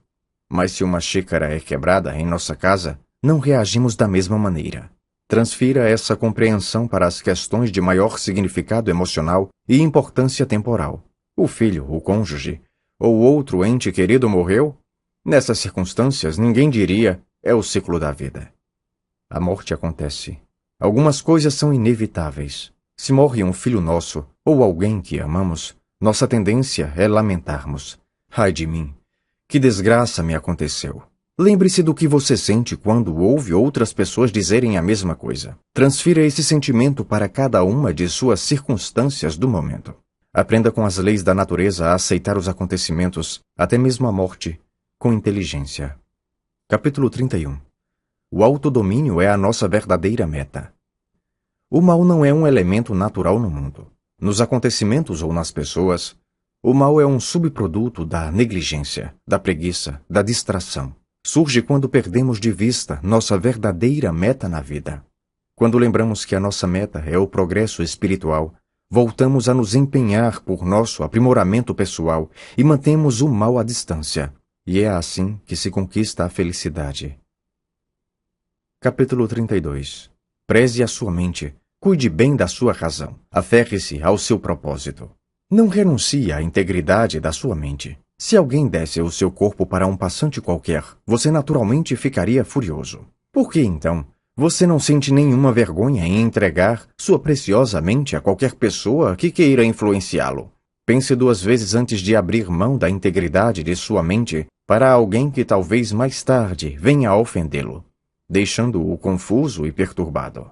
Mas se uma xícara é quebrada em nossa casa, não reagimos da mesma maneira. Transfira essa compreensão para as questões de maior significado emocional e importância temporal. O filho, o cônjuge, ou outro ente querido morreu? Nessas circunstâncias, ninguém diria: é o ciclo da vida. A morte acontece. Algumas coisas são inevitáveis. Se morre um filho nosso, ou alguém que amamos, nossa tendência é lamentarmos: ai de mim, que desgraça me aconteceu. Lembre-se do que você sente quando ouve outras pessoas dizerem a mesma coisa. Transfira esse sentimento para cada uma de suas circunstâncias do momento. Aprenda com as leis da natureza a aceitar os acontecimentos, até mesmo a morte, com inteligência. Capítulo 31. O autodomínio é a nossa verdadeira meta. O mal não é um elemento natural no mundo. Nos acontecimentos ou nas pessoas, o mal é um subproduto da negligência, da preguiça, da distração. Surge quando perdemos de vista nossa verdadeira meta na vida. Quando lembramos que a nossa meta é o progresso espiritual, voltamos a nos empenhar por nosso aprimoramento pessoal e mantemos o mal à distância. E é assim que se conquista a felicidade. Capítulo 32. Preze a sua mente. Cuide bem da sua razão. Aferre-se ao seu propósito. Não renuncie à integridade da sua mente. Se alguém desse o seu corpo para um passante qualquer, você naturalmente ficaria furioso. Por que, então, você não sente nenhuma vergonha em entregar sua preciosa mente a qualquer pessoa que queira influenciá-lo? Pense 2 vezes antes de abrir mão da integridade de sua mente para alguém que talvez mais tarde venha a ofendê-lo, deixando-o confuso e perturbado.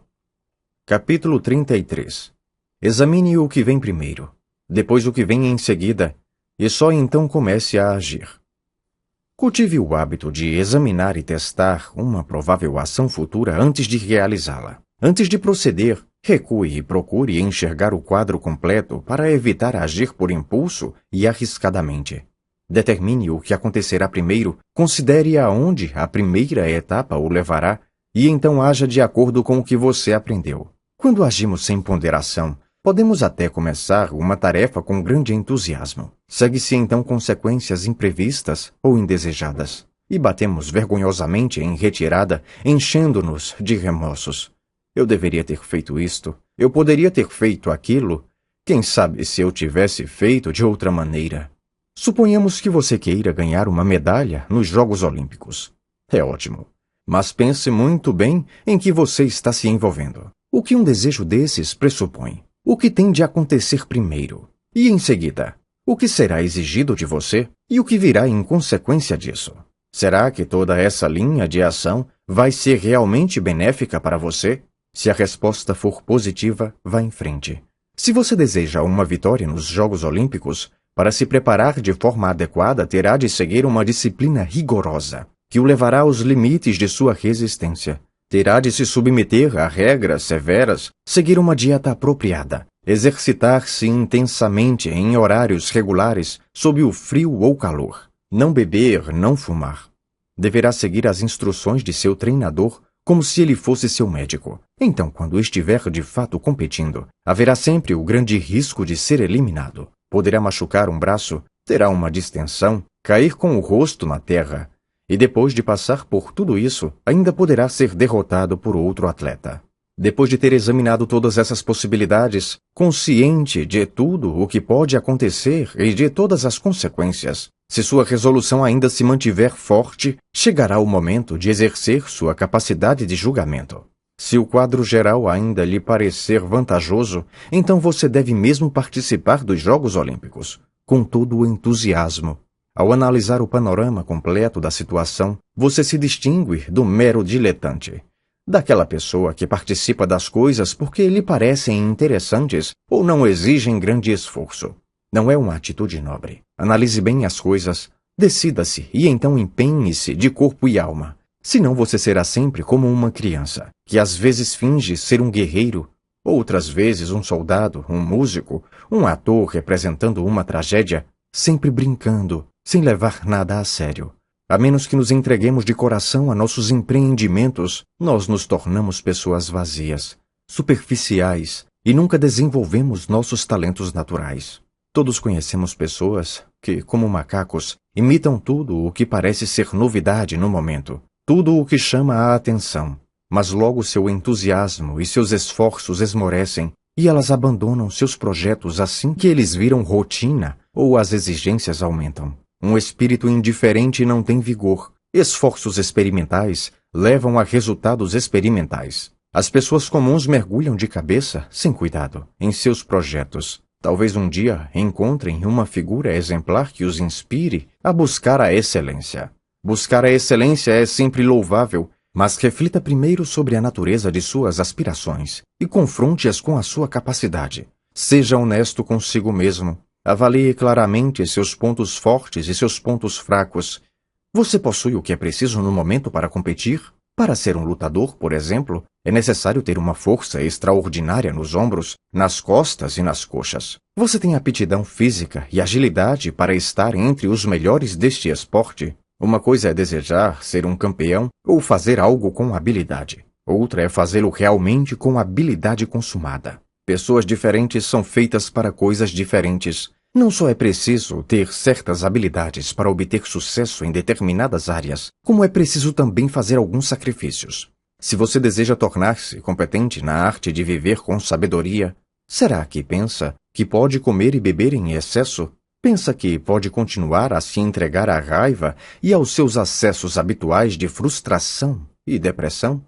Capítulo 33. Examine o que vem primeiro, depois o que vem em seguida, e só então comece a agir. Cultive o hábito de examinar e testar uma provável ação futura antes de realizá-la. Antes de proceder, Recue e procure enxergar o quadro completo para evitar agir por impulso e arriscadamente. Determine o que acontecerá primeiro, considere aonde a primeira etapa o levará e então haja de acordo com o que você aprendeu. Quando agimos sem ponderação, podemos até começar uma tarefa com grande entusiasmo. Segue-se então consequências imprevistas ou indesejadas, e batemos vergonhosamente em retirada, enchendo-nos de remorsos. Eu deveria ter feito isto, eu poderia ter feito aquilo. Quem sabe se eu tivesse feito de outra maneira? Suponhamos que você queira ganhar uma medalha nos Jogos Olímpicos. É ótimo. Mas pense muito bem em que você está se envolvendo. O que um desejo desses pressupõe? O que tem de acontecer primeiro? E em seguida, o que será exigido de você e o que virá em consequência disso? Será que toda essa linha de ação vai ser realmente benéfica para você? Se a resposta for positiva, vá em frente. Se você deseja uma vitória nos Jogos Olímpicos, para se preparar de forma adequada, terá de seguir uma disciplina rigorosa, que o levará aos limites de sua resistência. Terá de se submeter a regras severas, seguir uma dieta apropriada, exercitar-se intensamente em horários regulares, sob o frio ou calor. Não beber, não fumar. Deverá seguir as instruções de seu treinador como se ele fosse seu médico. Então, quando estiver de fato competindo, haverá sempre o grande risco de ser eliminado. Poderá machucar um braço, terá uma distensão, cair com o rosto na terra. E depois de passar por tudo isso, ainda poderá ser derrotado por outro atleta. Depois de ter examinado todas essas possibilidades, consciente de tudo o que pode acontecer e de todas as consequências, se sua resolução ainda se mantiver forte, chegará o momento de exercer sua capacidade de julgamento. Se o quadro geral ainda lhe parecer vantajoso, então você deve mesmo participar dos Jogos Olímpicos, com todo o entusiasmo. Ao analisar o panorama completo da situação, você se distingue do mero diletante, daquela pessoa que participa das coisas porque lhe parecem interessantes ou não exigem grande esforço. Não é uma atitude nobre. Analise bem as coisas, decida-se e então empenhe-se de corpo e alma. Senão você será sempre como uma criança, que às vezes finge ser um guerreiro, outras vezes um soldado, um músico, um ator representando uma tragédia, sempre brincando, sem levar nada a sério. A menos que nos entreguemos de coração a nossos empreendimentos, nós nos tornamos pessoas vazias, superficiais e nunca desenvolvemos nossos talentos naturais. Todos conhecemos pessoas que, como macacos, imitam tudo o que parece ser novidade no momento, tudo o que chama a atenção, mas logo seu entusiasmo e seus esforços esmorecem e elas abandonam seus projetos assim que eles viram rotina ou as exigências aumentam. Um espírito indiferente não tem vigor. Esforços experimentais levam a resultados experimentais. As pessoas comuns mergulham de cabeça, sem cuidado, em seus projetos. Talvez um dia encontrem uma figura exemplar que os inspire a buscar a excelência. Buscar a excelência é sempre louvável, mas reflita primeiro sobre a natureza de suas aspirações e confronte-as com a sua capacidade. Seja honesto consigo mesmo. Avalie claramente seus pontos fortes e seus pontos fracos. Você possui o que é preciso no momento para competir? Para ser um lutador, por exemplo, é necessário ter uma força extraordinária nos ombros, nas costas e nas coxas. Você tem aptidão física e agilidade para estar entre os melhores deste esporte? Uma coisa é desejar ser um campeão ou fazer algo com habilidade. Outra é fazê-lo realmente com habilidade consumada. Pessoas diferentes são feitas para coisas diferentes. Não só é preciso ter certas habilidades para obter sucesso em determinadas áreas, como é preciso também fazer alguns sacrifícios. Se você deseja tornar-se competente na arte de viver com sabedoria, será que pensa que pode comer e beber em excesso? Pensa que pode continuar a se entregar à raiva e aos seus acessos habituais de frustração e depressão?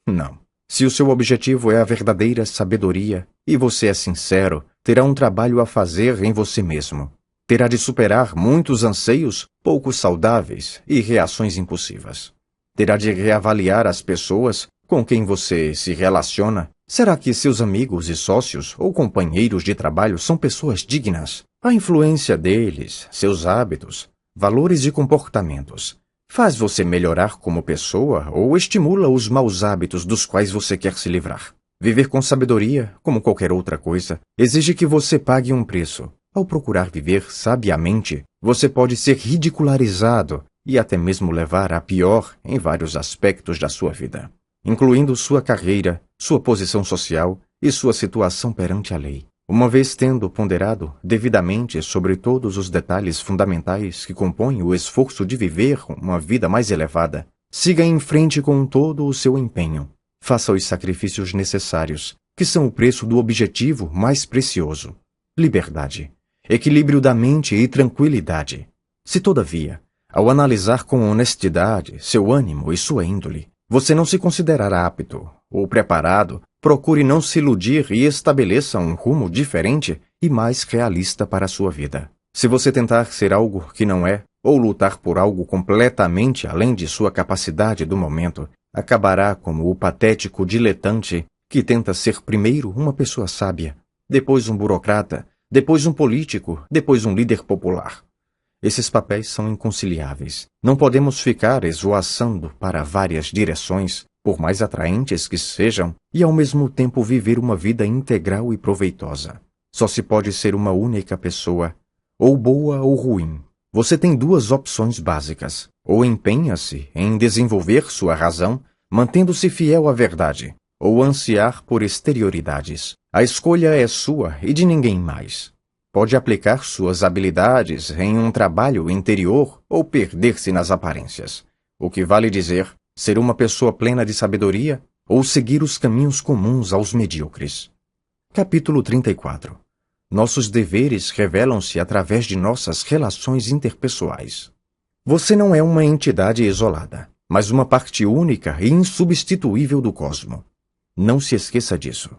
Não. Se o seu objetivo é a verdadeira sabedoria e você é sincero, terá um trabalho a fazer em você mesmo. Terá de superar muitos anseios pouco saudáveis e reações impulsivas. Terá de reavaliar as pessoas com quem você se relaciona. Será que seus amigos e sócios ou companheiros de trabalho são pessoas dignas? A influência deles, seus hábitos, valores e comportamentos faz você melhorar como pessoa ou estimula os maus hábitos dos quais você quer se livrar? Viver com sabedoria, como qualquer outra coisa, exige que você pague um preço. Ao procurar viver sabiamente, você pode ser ridicularizado e até mesmo levar a pior em vários aspectos da sua vida, incluindo sua carreira, sua posição social e sua situação perante a lei. Uma vez tendo ponderado devidamente sobre todos os detalhes fundamentais que compõem o esforço de viver uma vida mais elevada, siga em frente com todo o seu empenho. Faça os sacrifícios necessários, que são o preço do objetivo mais precioso: liberdade, equilíbrio da mente e tranquilidade. Se, todavia, ao analisar com honestidade seu ânimo e sua índole, você não se considerar apto ou preparado, procure não se iludir e estabeleça um rumo diferente e mais realista para a sua vida. Se você tentar ser algo que não é, ou lutar por algo completamente além de sua capacidade do momento, acabará como o patético diletante que tenta ser primeiro uma pessoa sábia, depois um burocrata, depois um político, depois um líder popular. Esses papéis são inconciliáveis. Não podemos ficar esvoaçando para várias direções, por mais atraentes que sejam, e ao mesmo tempo viver uma vida integral e proveitosa. Só se pode ser uma única pessoa, ou boa ou ruim. Você tem duas opções básicas: ou empenha-se em desenvolver sua razão, mantendo-se fiel à verdade, ou ansiar por exterioridades. A escolha é sua e de ninguém mais. Pode aplicar suas habilidades em um trabalho interior ou perder-se nas aparências. O que vale dizer, ser uma pessoa plena de sabedoria ou seguir os caminhos comuns aos medíocres. Capítulo 34. Nossos deveres revelam-se através de nossas relações interpessoais. Você não é uma entidade isolada, mas uma parte única e insubstituível do cosmo. Não se esqueça disso.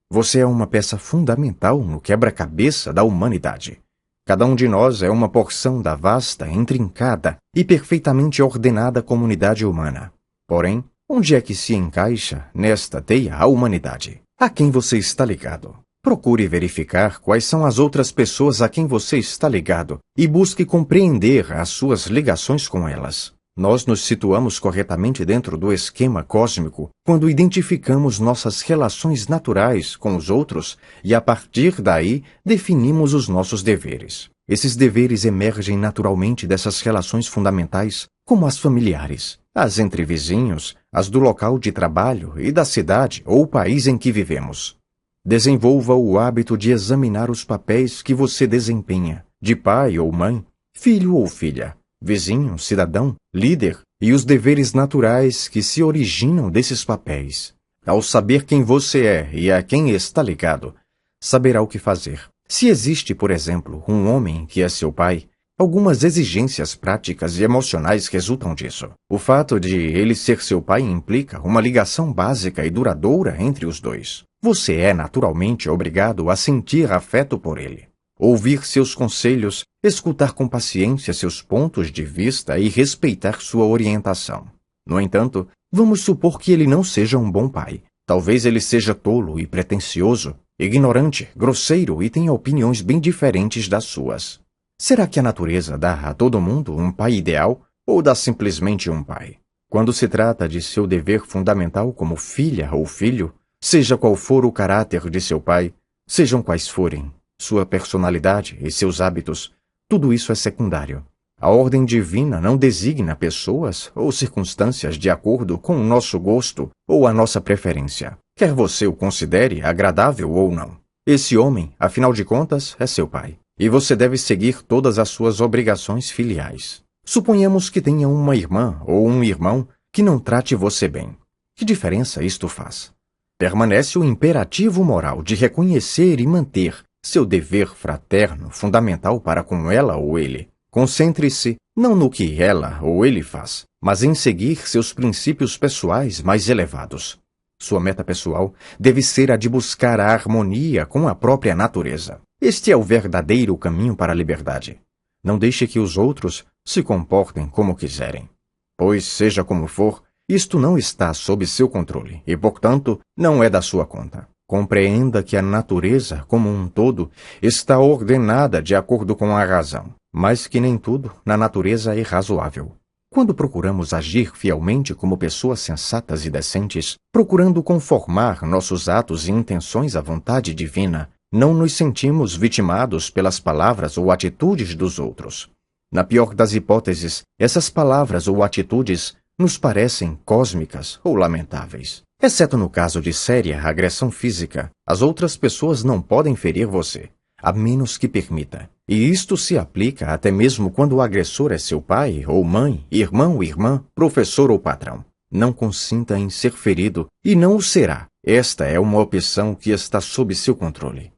Você é uma peça fundamental no quebra-cabeça da humanidade. Cada um de nós é uma porção da vasta, intrincada e perfeitamente ordenada comunidade humana. Porém, onde é que se encaixa nesta teia a humanidade? A quem você está ligado? Procure verificar quais são as outras pessoas a quem você está ligado e busque compreender as suas ligações com elas. Nós nos situamos corretamente dentro do esquema cósmico quando identificamos nossas relações naturais com os outros e, a partir daí, definimos os nossos deveres. Esses deveres emergem naturalmente dessas relações fundamentais, como as familiares, as entre vizinhos, as do local de trabalho e da cidade ou país em que vivemos. Desenvolva o hábito de examinar os papéis que você desempenha, de pai ou mãe, filho ou filha, vizinho, cidadão, líder, e os deveres naturais que se originam desses papéis. Ao saber quem você é e a quem está ligado, saberá o que fazer. Se existe, por exemplo, um homem que é seu pai, algumas exigências práticas e emocionais resultam disso. O fato de ele ser seu pai implica uma ligação básica e duradoura entre os dois. Você é naturalmente obrigado a sentir afeto por ele, ouvir seus conselhos, escutar com paciência seus pontos de vista e respeitar sua orientação. No entanto, vamos supor que ele não seja um bom pai. Talvez ele seja tolo e pretensioso, ignorante, grosseiro e tenha opiniões bem diferentes das suas. Será que a natureza dá a todo mundo um pai ideal ou dá simplesmente um pai? Quando se trata de seu dever fundamental como filha ou filho, seja qual for o caráter de seu pai, sejam quais forem sua personalidade e seus hábitos, tudo isso é secundário. A ordem divina não designa pessoas ou circunstâncias de acordo com o nosso gosto ou a nossa preferência, quer você o considere agradável ou não. Esse homem, afinal de contas, é seu pai, e você deve seguir todas as suas obrigações filiais. Suponhamos que tenha uma irmã ou um irmão que não trate você bem. Que diferença isto faz? Permanece o imperativo moral de reconhecer e manter seu dever fraterno fundamental para com ela ou ele. Concentre-se não no que ela ou ele faz, mas em seguir seus princípios pessoais mais elevados. Sua meta pessoal deve ser a de buscar a harmonia com a própria natureza. Este é o verdadeiro caminho para a liberdade. Não deixe que os outros se comportem como quiserem, pois, seja como for, isto não está sob seu controle e, portanto, não é da sua conta. Compreenda que a natureza, como um todo, está ordenada de acordo com a razão, mas que nem tudo na natureza é razoável. Quando procuramos agir fielmente como pessoas sensatas e decentes, procurando conformar nossos atos e intenções à vontade divina, não nos sentimos vitimados pelas palavras ou atitudes dos outros. Na pior das hipóteses, essas palavras ou atitudes nos parecem cósmicas ou lamentáveis. Exceto no caso de séria agressão física, as outras pessoas não podem ferir você, a menos que permita. E isto se aplica até mesmo quando o agressor é seu pai ou mãe, irmão ou irmã, professor ou patrão. Não consinta em ser ferido e não o será. Esta é uma opção que está sob seu controle.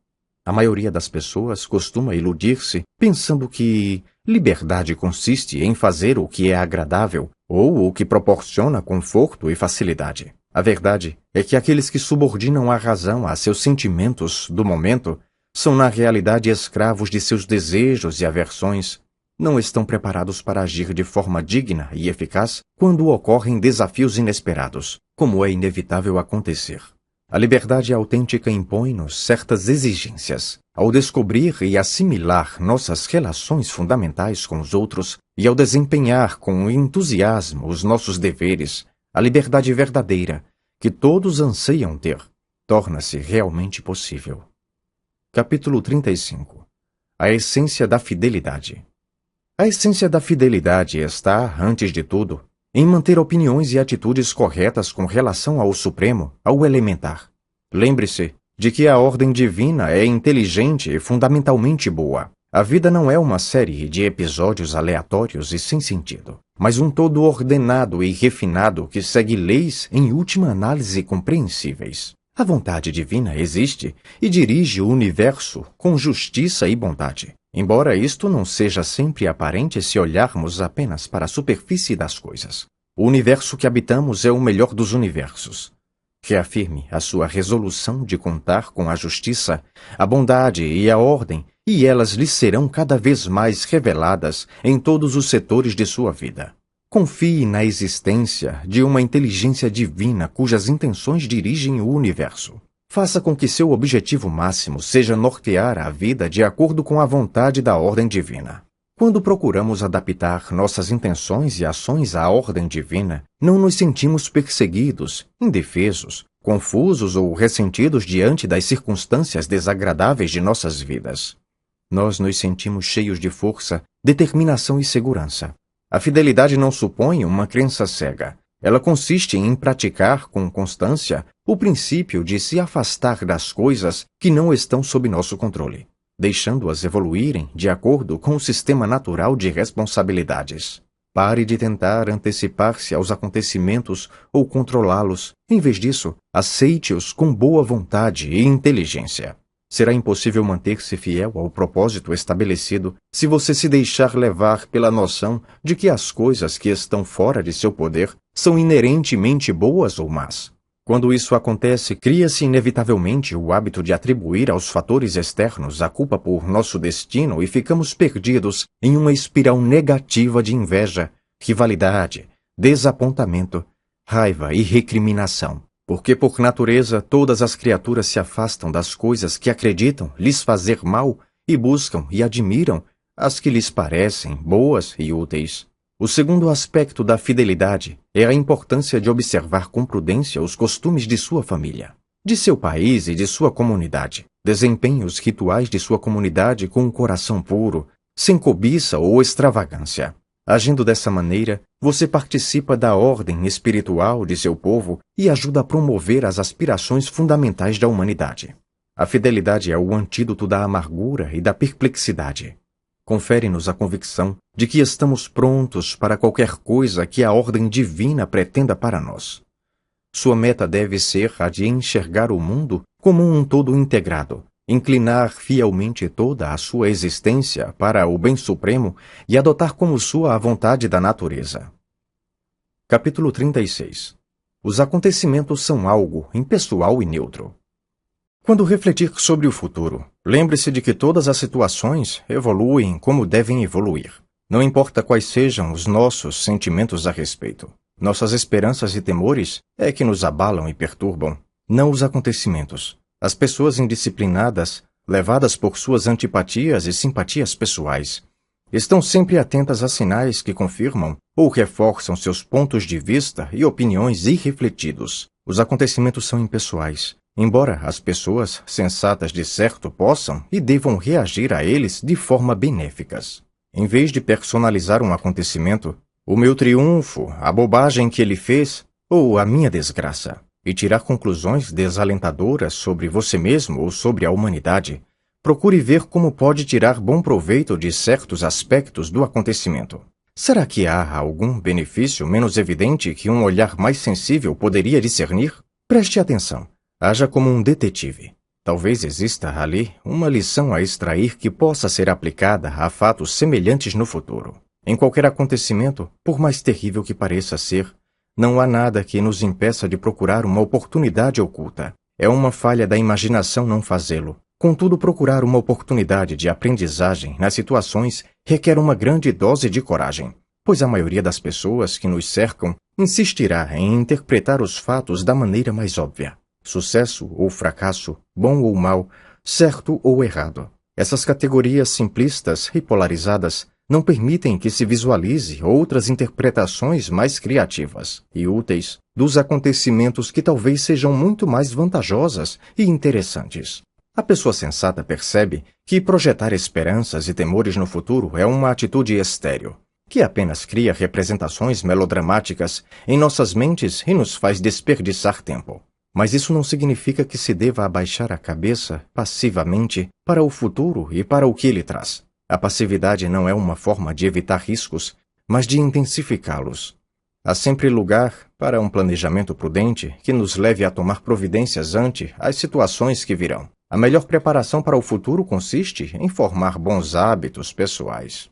A maioria das pessoas costuma iludir-se pensando que liberdade consiste em fazer o que é agradável ou o que proporciona conforto e facilidade. A verdade é que aqueles que subordinam a razão a seus sentimentos do momento são na realidade escravos de seus desejos e aversões. Não estão preparados para agir de forma digna e eficaz quando ocorrem desafios inesperados, como é inevitável acontecer. A liberdade autêntica impõe-nos certas exigências. Ao descobrir e assimilar nossas relações fundamentais com os outros e ao desempenhar com entusiasmo os nossos deveres, a liberdade verdadeira, que todos anseiam ter, torna-se realmente possível. Capítulo 35. A essência da fidelidade. A essência da fidelidade está, antes de tudo, em manter opiniões e atitudes corretas com relação ao Supremo, ao elementar. Lembre-se de que a ordem divina é inteligente e fundamentalmente boa. A vida não é uma série de episódios aleatórios e sem sentido, mas um todo ordenado e refinado que segue leis em última análise compreensíveis. A vontade divina existe e dirige o universo com justiça e bondade, embora isto não seja sempre aparente se olharmos apenas para a superfície das coisas. O universo que habitamos é o melhor dos universos. Reafirme a sua resolução de contar com a justiça, a bondade e a ordem, e elas lhe serão cada vez mais reveladas em todos os setores de sua vida. Confie na existência de uma inteligência divina cujas intenções dirigem o universo. Faça com que seu objetivo máximo seja nortear a vida de acordo com a vontade da ordem divina. Quando procuramos adaptar nossas intenções e ações à ordem divina, não nos sentimos perseguidos, indefesos, confusos ou ressentidos diante das circunstâncias desagradáveis de nossas vidas. Nós nos sentimos cheios de força, determinação e segurança. A fidelidade não supõe uma crença cega. Ela consiste em praticar com constância o princípio de se afastar das coisas que não estão sob nosso controle, deixando-as evoluírem de acordo com o sistema natural de responsabilidades. Pare de tentar antecipar-se aos acontecimentos ou controlá-los. Em vez disso, aceite-os com boa vontade e inteligência. Será impossível manter-se fiel ao propósito estabelecido se você se deixar levar pela noção de que as coisas que estão fora de seu poder são inerentemente boas ou más. Quando isso acontece, cria-se inevitavelmente o hábito de atribuir aos fatores externos a culpa por nosso destino e ficamos perdidos em uma espiral negativa de inveja, rivalidade, desapontamento, raiva e recriminação. Porque, por natureza, todas as criaturas se afastam das coisas que acreditam lhes fazer mal e buscam e admiram as que lhes parecem boas e úteis. O segundo aspecto da fidelidade é a importância de observar com prudência os costumes de sua família, de seu país e de sua comunidade. Desempenhe os rituais de sua comunidade com um coração puro, sem cobiça ou extravagância. Agindo dessa maneira, você participa da ordem espiritual de seu povo e ajuda a promover as aspirações fundamentais da humanidade. A fidelidade é o antídoto da amargura e da perplexidade. Confere-nos a convicção de que estamos prontos para qualquer coisa que a ordem divina pretenda para nós. Sua meta deve ser a de enxergar o mundo como um todo integrado, inclinar fielmente toda a sua existência para o bem supremo e adotar como sua a vontade da natureza. Capítulo 36. Os acontecimentos são algo impessoal e neutro. Quando refletir sobre o futuro, lembre-se de que todas as situações evoluem como devem evoluir. Não importa quais sejam os nossos sentimentos a respeito. Nossas esperanças e temores é que nos abalam e perturbam, não os acontecimentos. As pessoas indisciplinadas, levadas por suas antipatias e simpatias pessoais, Estão sempre atentas a sinais que confirmam ou reforçam seus pontos de vista e opiniões irrefletidos. Os acontecimentos são impessoais, embora as pessoas sensatas de certo possam e devam reagir a eles de forma benéficas. Em vez de personalizar um acontecimento, o meu triunfo, a bobagem que ele fez ou a minha desgraça, e tirar conclusões desalentadoras sobre você mesmo ou sobre a humanidade, procure ver como pode tirar bom proveito de certos aspectos do acontecimento. Será que há algum benefício menos evidente que um olhar mais sensível poderia discernir? Preste atenção. Haja como um detetive. Talvez exista ali uma lição a extrair que possa ser aplicada a fatos semelhantes no futuro. Em qualquer acontecimento, por mais terrível que pareça ser, não há nada que nos impeça de procurar uma oportunidade oculta. É uma falha da imaginação não fazê-lo. Contudo, procurar uma oportunidade de aprendizagem nas situações requer uma grande dose de coragem, pois a maioria das pessoas que nos cercam insistirá em interpretar os fatos da maneira mais óbvia. Sucesso ou fracasso, bom ou mal, certo ou errado. Essas categorias simplistas e polarizadas não permitem que se visualize outras interpretações mais criativas e úteis dos acontecimentos que talvez sejam muito mais vantajosas e interessantes. A pessoa sensata percebe que projetar esperanças e temores no futuro é uma atitude estéril, que apenas cria representações melodramáticas em nossas mentes e nos faz desperdiçar tempo. Mas isso não significa que se deva abaixar a cabeça passivamente para o futuro e para o que ele traz. A passividade não é uma forma de evitar riscos, mas de intensificá-los. Há sempre lugar para um planejamento prudente que nos leve a tomar providências ante as situações que virão. A melhor preparação para o futuro consiste em formar bons hábitos pessoais.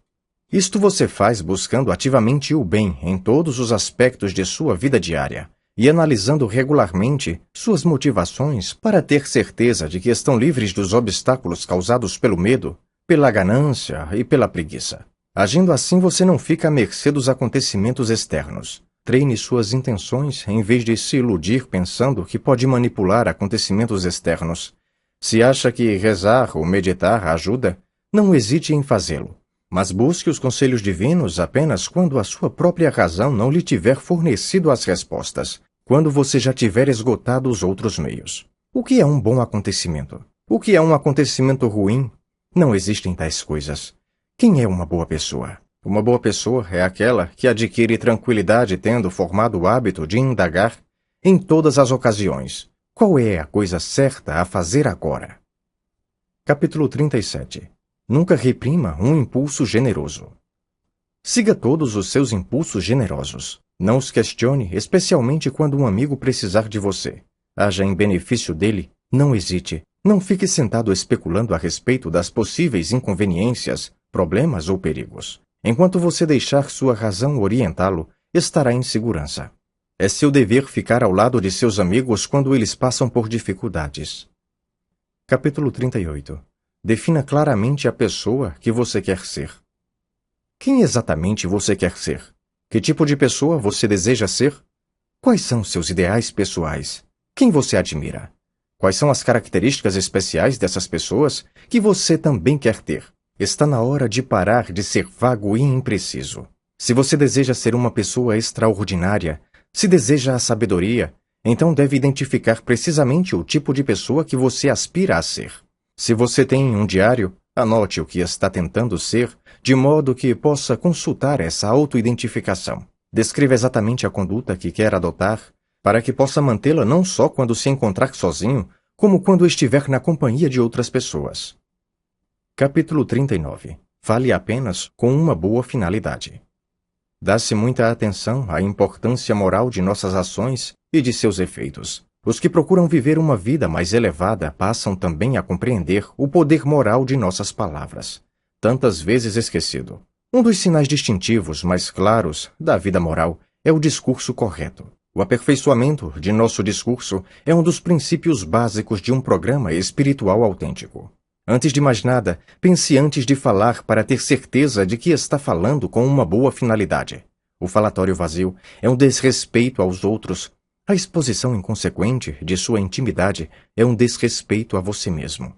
Isto você faz buscando ativamente o bem em todos os aspectos de sua vida diária e analisando regularmente suas motivações para ter certeza de que estão livres dos obstáculos causados pelo medo, pela ganância e pela preguiça. Agindo assim, você não fica à mercê dos acontecimentos externos. Treine suas intenções em vez de se iludir pensando que pode manipular acontecimentos externos. Se acha que rezar ou meditar ajuda, não hesite em fazê-lo, mas busque os conselhos divinos apenas quando a sua própria razão não lhe tiver fornecido as respostas, quando você já tiver esgotado os outros meios. O que é um bom acontecimento? O que é um acontecimento ruim? Não existem tais coisas. Quem é uma boa pessoa? Uma boa pessoa é aquela que adquire tranquilidade tendo formado o hábito de indagar em todas as ocasiões. Qual é a coisa certa a fazer agora? Capítulo 37. Nunca reprima um impulso generoso. Siga todos os seus impulsos generosos. Não os questione, especialmente quando um amigo precisar de você. Haja em benefício dele, não hesite. Não fique sentado especulando a respeito das possíveis inconveniências, problemas ou perigos. Enquanto você deixar sua razão orientá-lo, estará em segurança. É seu dever ficar ao lado de seus amigos quando eles passam por dificuldades. Capítulo 38. Defina claramente a pessoa que você quer ser. Quem exatamente você quer ser? Que tipo de pessoa você deseja ser? Quais são seus ideais pessoais? Quem você admira? Quais são as características especiais dessas pessoas que você também quer ter? Está na hora de parar de ser vago e impreciso. Se você deseja ser uma pessoa extraordinária, se deseja a sabedoria, então deve identificar precisamente o tipo de pessoa que você aspira a ser. Se você tem um diário, anote o que está tentando ser, de modo que possa consultar essa autoidentificação. Descreva exatamente a conduta que quer adotar, para que possa mantê-la não só quando se encontrar sozinho, como quando estiver na companhia de outras pessoas. Capítulo 39. Fale apenas com uma boa finalidade. Dá-se muita atenção à importância moral de nossas ações e de seus efeitos. Os que procuram viver uma vida mais elevada passam também a compreender o poder moral de nossas palavras, tantas vezes esquecido. Um dos sinais distintivos mais claros da vida moral é o discurso correto. O aperfeiçoamento de nosso discurso é um dos princípios básicos de um programa espiritual autêntico. Antes de mais nada, pense antes de falar para ter certeza de que está falando com uma boa finalidade. O falatório vazio é um desrespeito aos outros. A exposição inconsequente de sua intimidade é um desrespeito a você mesmo.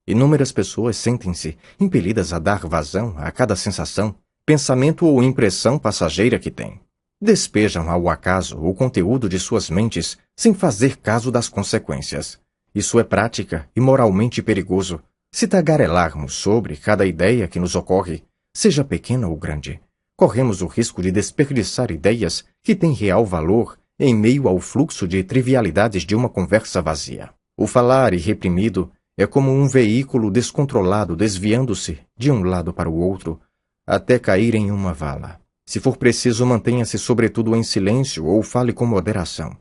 Inúmeras pessoas sentem-se impelidas a dar vazão a cada sensação, pensamento ou impressão passageira que têm. Despejam ao acaso o conteúdo de suas mentes sem fazer caso das consequências. Isso é prática e moralmente perigoso. Se tagarelarmos sobre cada ideia que nos ocorre, seja pequena ou grande, corremos o risco de desperdiçar ideias que têm real valor em meio ao fluxo de trivialidades de uma conversa vazia. O falar irreprimido é como um veículo descontrolado desviando-se de um lado para o outro, até cair em uma vala. Se for preciso, mantenha-se sobretudo em silêncio ou fale com moderação.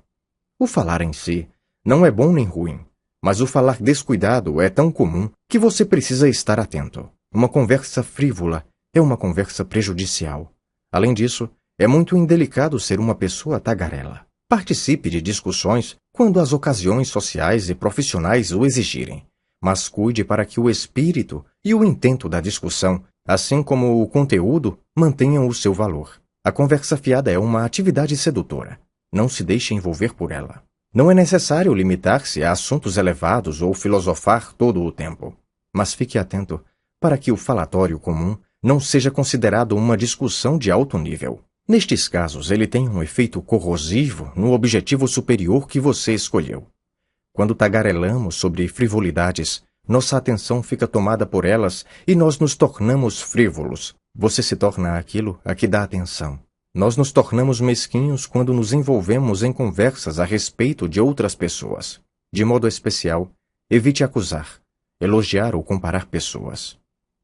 O falar em si não é bom nem ruim, mas o falar descuidado é tão comum que você precisa estar atento. Uma conversa frívola é uma conversa prejudicial. Além disso, é muito indelicado ser uma pessoa tagarela. Participe de discussões quando as ocasiões sociais e profissionais o exigirem, mas cuide para que o espírito e o intento da discussão, assim como o conteúdo, mantenham o seu valor. A conversa fiada é uma atividade sedutora. Não se deixe envolver por ela. Não é necessário limitar-se a assuntos elevados ou filosofar todo o tempo, mas fique atento para que o falatório comum não seja considerado uma discussão de alto nível. Nestes casos, ele tem um efeito corrosivo no objetivo superior que você escolheu. Quando tagarelamos sobre frivolidades, nossa atenção fica tomada por elas e nós nos tornamos frívolos. Você se torna aquilo a que dá atenção. Nós nos tornamos mesquinhos quando nos envolvemos em conversas a respeito de outras pessoas. De modo especial, evite acusar, elogiar ou comparar pessoas.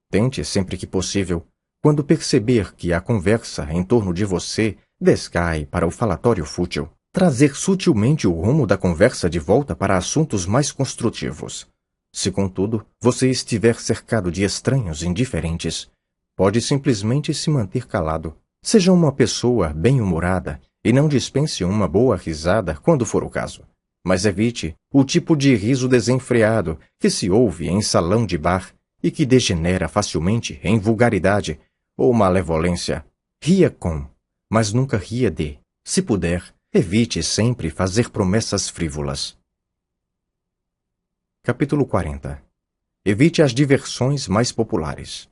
Tente, sempre que possível, quando perceber que a conversa em torno de você descai para o falatório fútil, trazer sutilmente o rumo da conversa de volta para assuntos mais construtivos. Se, contudo, você estiver cercado de estranhos indiferentes, pode simplesmente se manter calado. Seja uma pessoa bem-humorada e não dispense uma boa risada quando for o caso. Mas evite o tipo de riso desenfreado que se ouve em salão de bar e que degenera facilmente em vulgaridade ou malevolência. Ria com, mas nunca ria de. Se puder, evite sempre fazer promessas frívolas. Capítulo 40. Evite as diversões mais populares.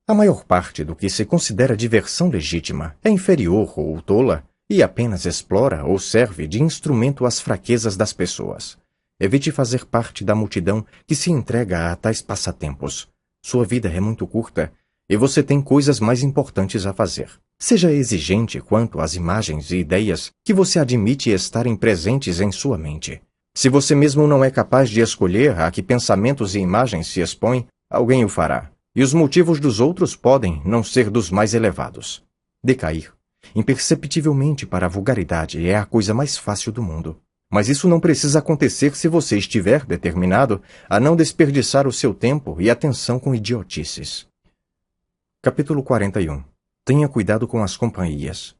A maior parte do que se considera diversão legítima é inferior ou tola e apenas explora ou serve de instrumento às fraquezas das pessoas. Evite fazer parte da multidão que se entrega a tais passatempos. Sua vida é muito curta e você tem coisas mais importantes a fazer. Seja exigente quanto às imagens e ideias que você admite estarem presentes em sua mente. Se você mesmo não é capaz de escolher a que pensamentos e imagens se expõe, alguém o fará. E os motivos dos outros podem não ser dos mais elevados. Decair, imperceptivelmente para a vulgaridade, é a coisa mais fácil do mundo. Mas isso não precisa acontecer se você estiver determinado a não desperdiçar o seu tempo e atenção com idiotices. Capítulo 41. Tenha cuidado com as companhias.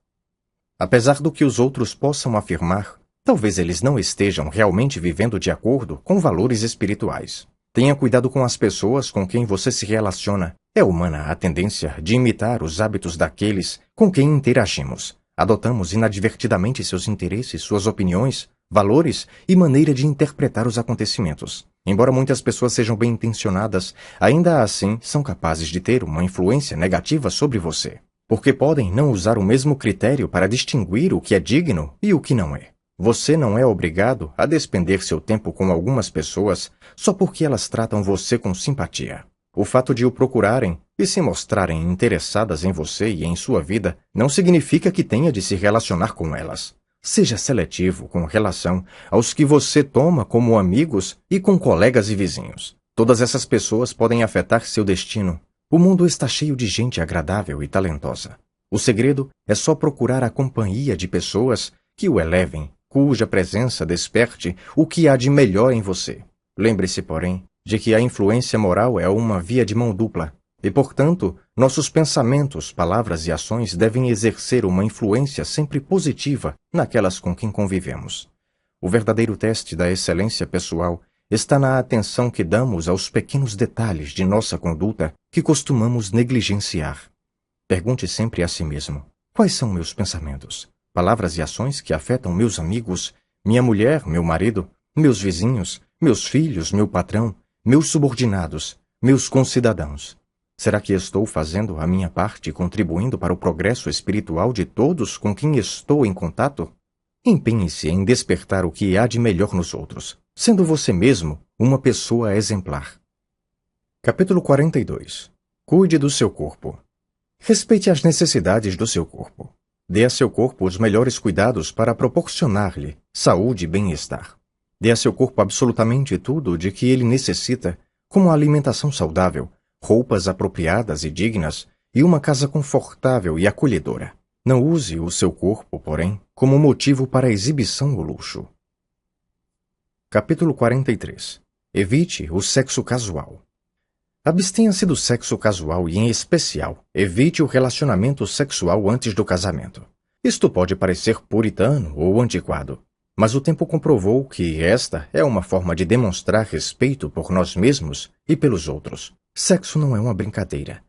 Apesar do que os outros possam afirmar, talvez eles não estejam realmente vivendo de acordo com valores espirituais. Tenha cuidado com as pessoas com quem você se relaciona. É humana a tendência de imitar os hábitos daqueles com quem interagimos. Adotamos inadvertidamente seus interesses, suas opiniões, valores e maneira de interpretar os acontecimentos. Embora muitas pessoas sejam bem-intencionadas, ainda assim são capazes de ter uma influência negativa sobre você, porque podem não usar o mesmo critério para distinguir o que é digno e o que não é. Você não é obrigado a despender seu tempo com algumas pessoas só porque elas tratam você com simpatia. O fato de o procurarem e se mostrarem interessadas em você e em sua vida não significa que tenha de se relacionar com elas. Seja seletivo com relação aos que você toma como amigos e com colegas e vizinhos. Todas essas pessoas podem afetar seu destino. O mundo está cheio de gente agradável e talentosa. O segredo é só procurar a companhia de pessoas que o elevem, cuja presença desperte o que há de melhor em você. Lembre-se, porém, de que a influência moral é uma via de mão dupla, e, portanto, nossos pensamentos, palavras e ações devem exercer uma influência sempre positiva naquelas com quem convivemos. O verdadeiro teste da excelência pessoal está na atenção que damos aos pequenos detalhes de nossa conduta que costumamos negligenciar. Pergunte sempre a si mesmo: quais são meus pensamentos? Palavras e ações que afetam meus amigos, minha mulher, meu marido, meus vizinhos, meus filhos, meu patrão, meus subordinados, meus concidadãos. Será que estou fazendo a minha parte e contribuindo para o progresso espiritual de todos com quem estou em contato? Empenhe-se em despertar o que há de melhor nos outros, sendo você mesmo uma pessoa exemplar. Capítulo 42. Cuide do seu corpo. Respeite as necessidades do seu corpo. Dê a seu corpo os melhores cuidados para proporcionar-lhe saúde e bem-estar. Dê a seu corpo absolutamente tudo de que ele necessita, como alimentação saudável, roupas apropriadas e dignas e uma casa confortável e acolhedora. Não use o seu corpo, porém, como motivo para exibição ou luxo. Capítulo 43. Evite o sexo casual. Abstenha-se do sexo casual e, em especial, evite o relacionamento sexual antes do casamento. Isto pode parecer puritano ou antiquado, mas o tempo comprovou que esta é uma forma de demonstrar respeito por nós mesmos e pelos outros. Sexo não é uma brincadeira.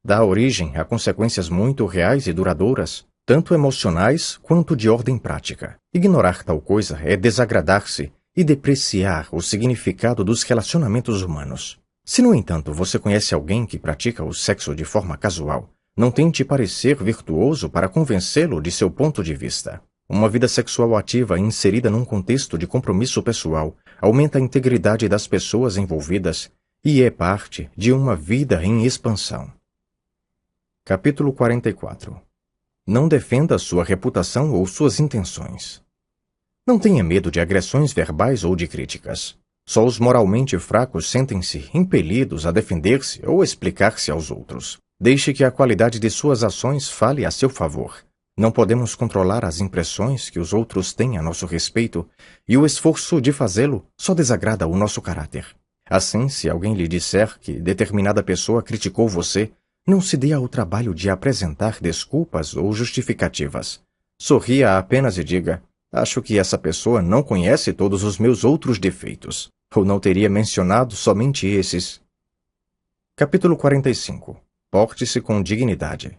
Dá origem a consequências muito reais e duradouras, tanto emocionais quanto de ordem prática. Ignorar tal coisa é desagradar-se e depreciar o significado dos relacionamentos humanos. Se, no entanto, você conhece alguém que pratica o sexo de forma casual, não tente parecer virtuoso para convencê-lo de seu ponto de vista. Uma vida sexual ativa inserida num contexto de compromisso pessoal aumenta a integridade das pessoas envolvidas e é parte de uma vida em expansão. Capítulo 44. Não defenda sua reputação ou suas intenções. Não tenha medo de agressões verbais ou de críticas. Só os moralmente fracos sentem-se impelidos a defender-se ou explicar-se aos outros. Deixe que a qualidade de suas ações fale a seu favor. Não podemos controlar as impressões que os outros têm a nosso respeito, e o esforço de fazê-lo só desagrada o nosso caráter. Assim, se alguém lhe disser que determinada pessoa criticou você, não se dê ao trabalho de apresentar desculpas ou justificativas. Sorria apenas e diga: acho que essa pessoa não conhece todos os meus outros defeitos, ou não teria mencionado somente esses. Capítulo 45. Porte-se com dignidade.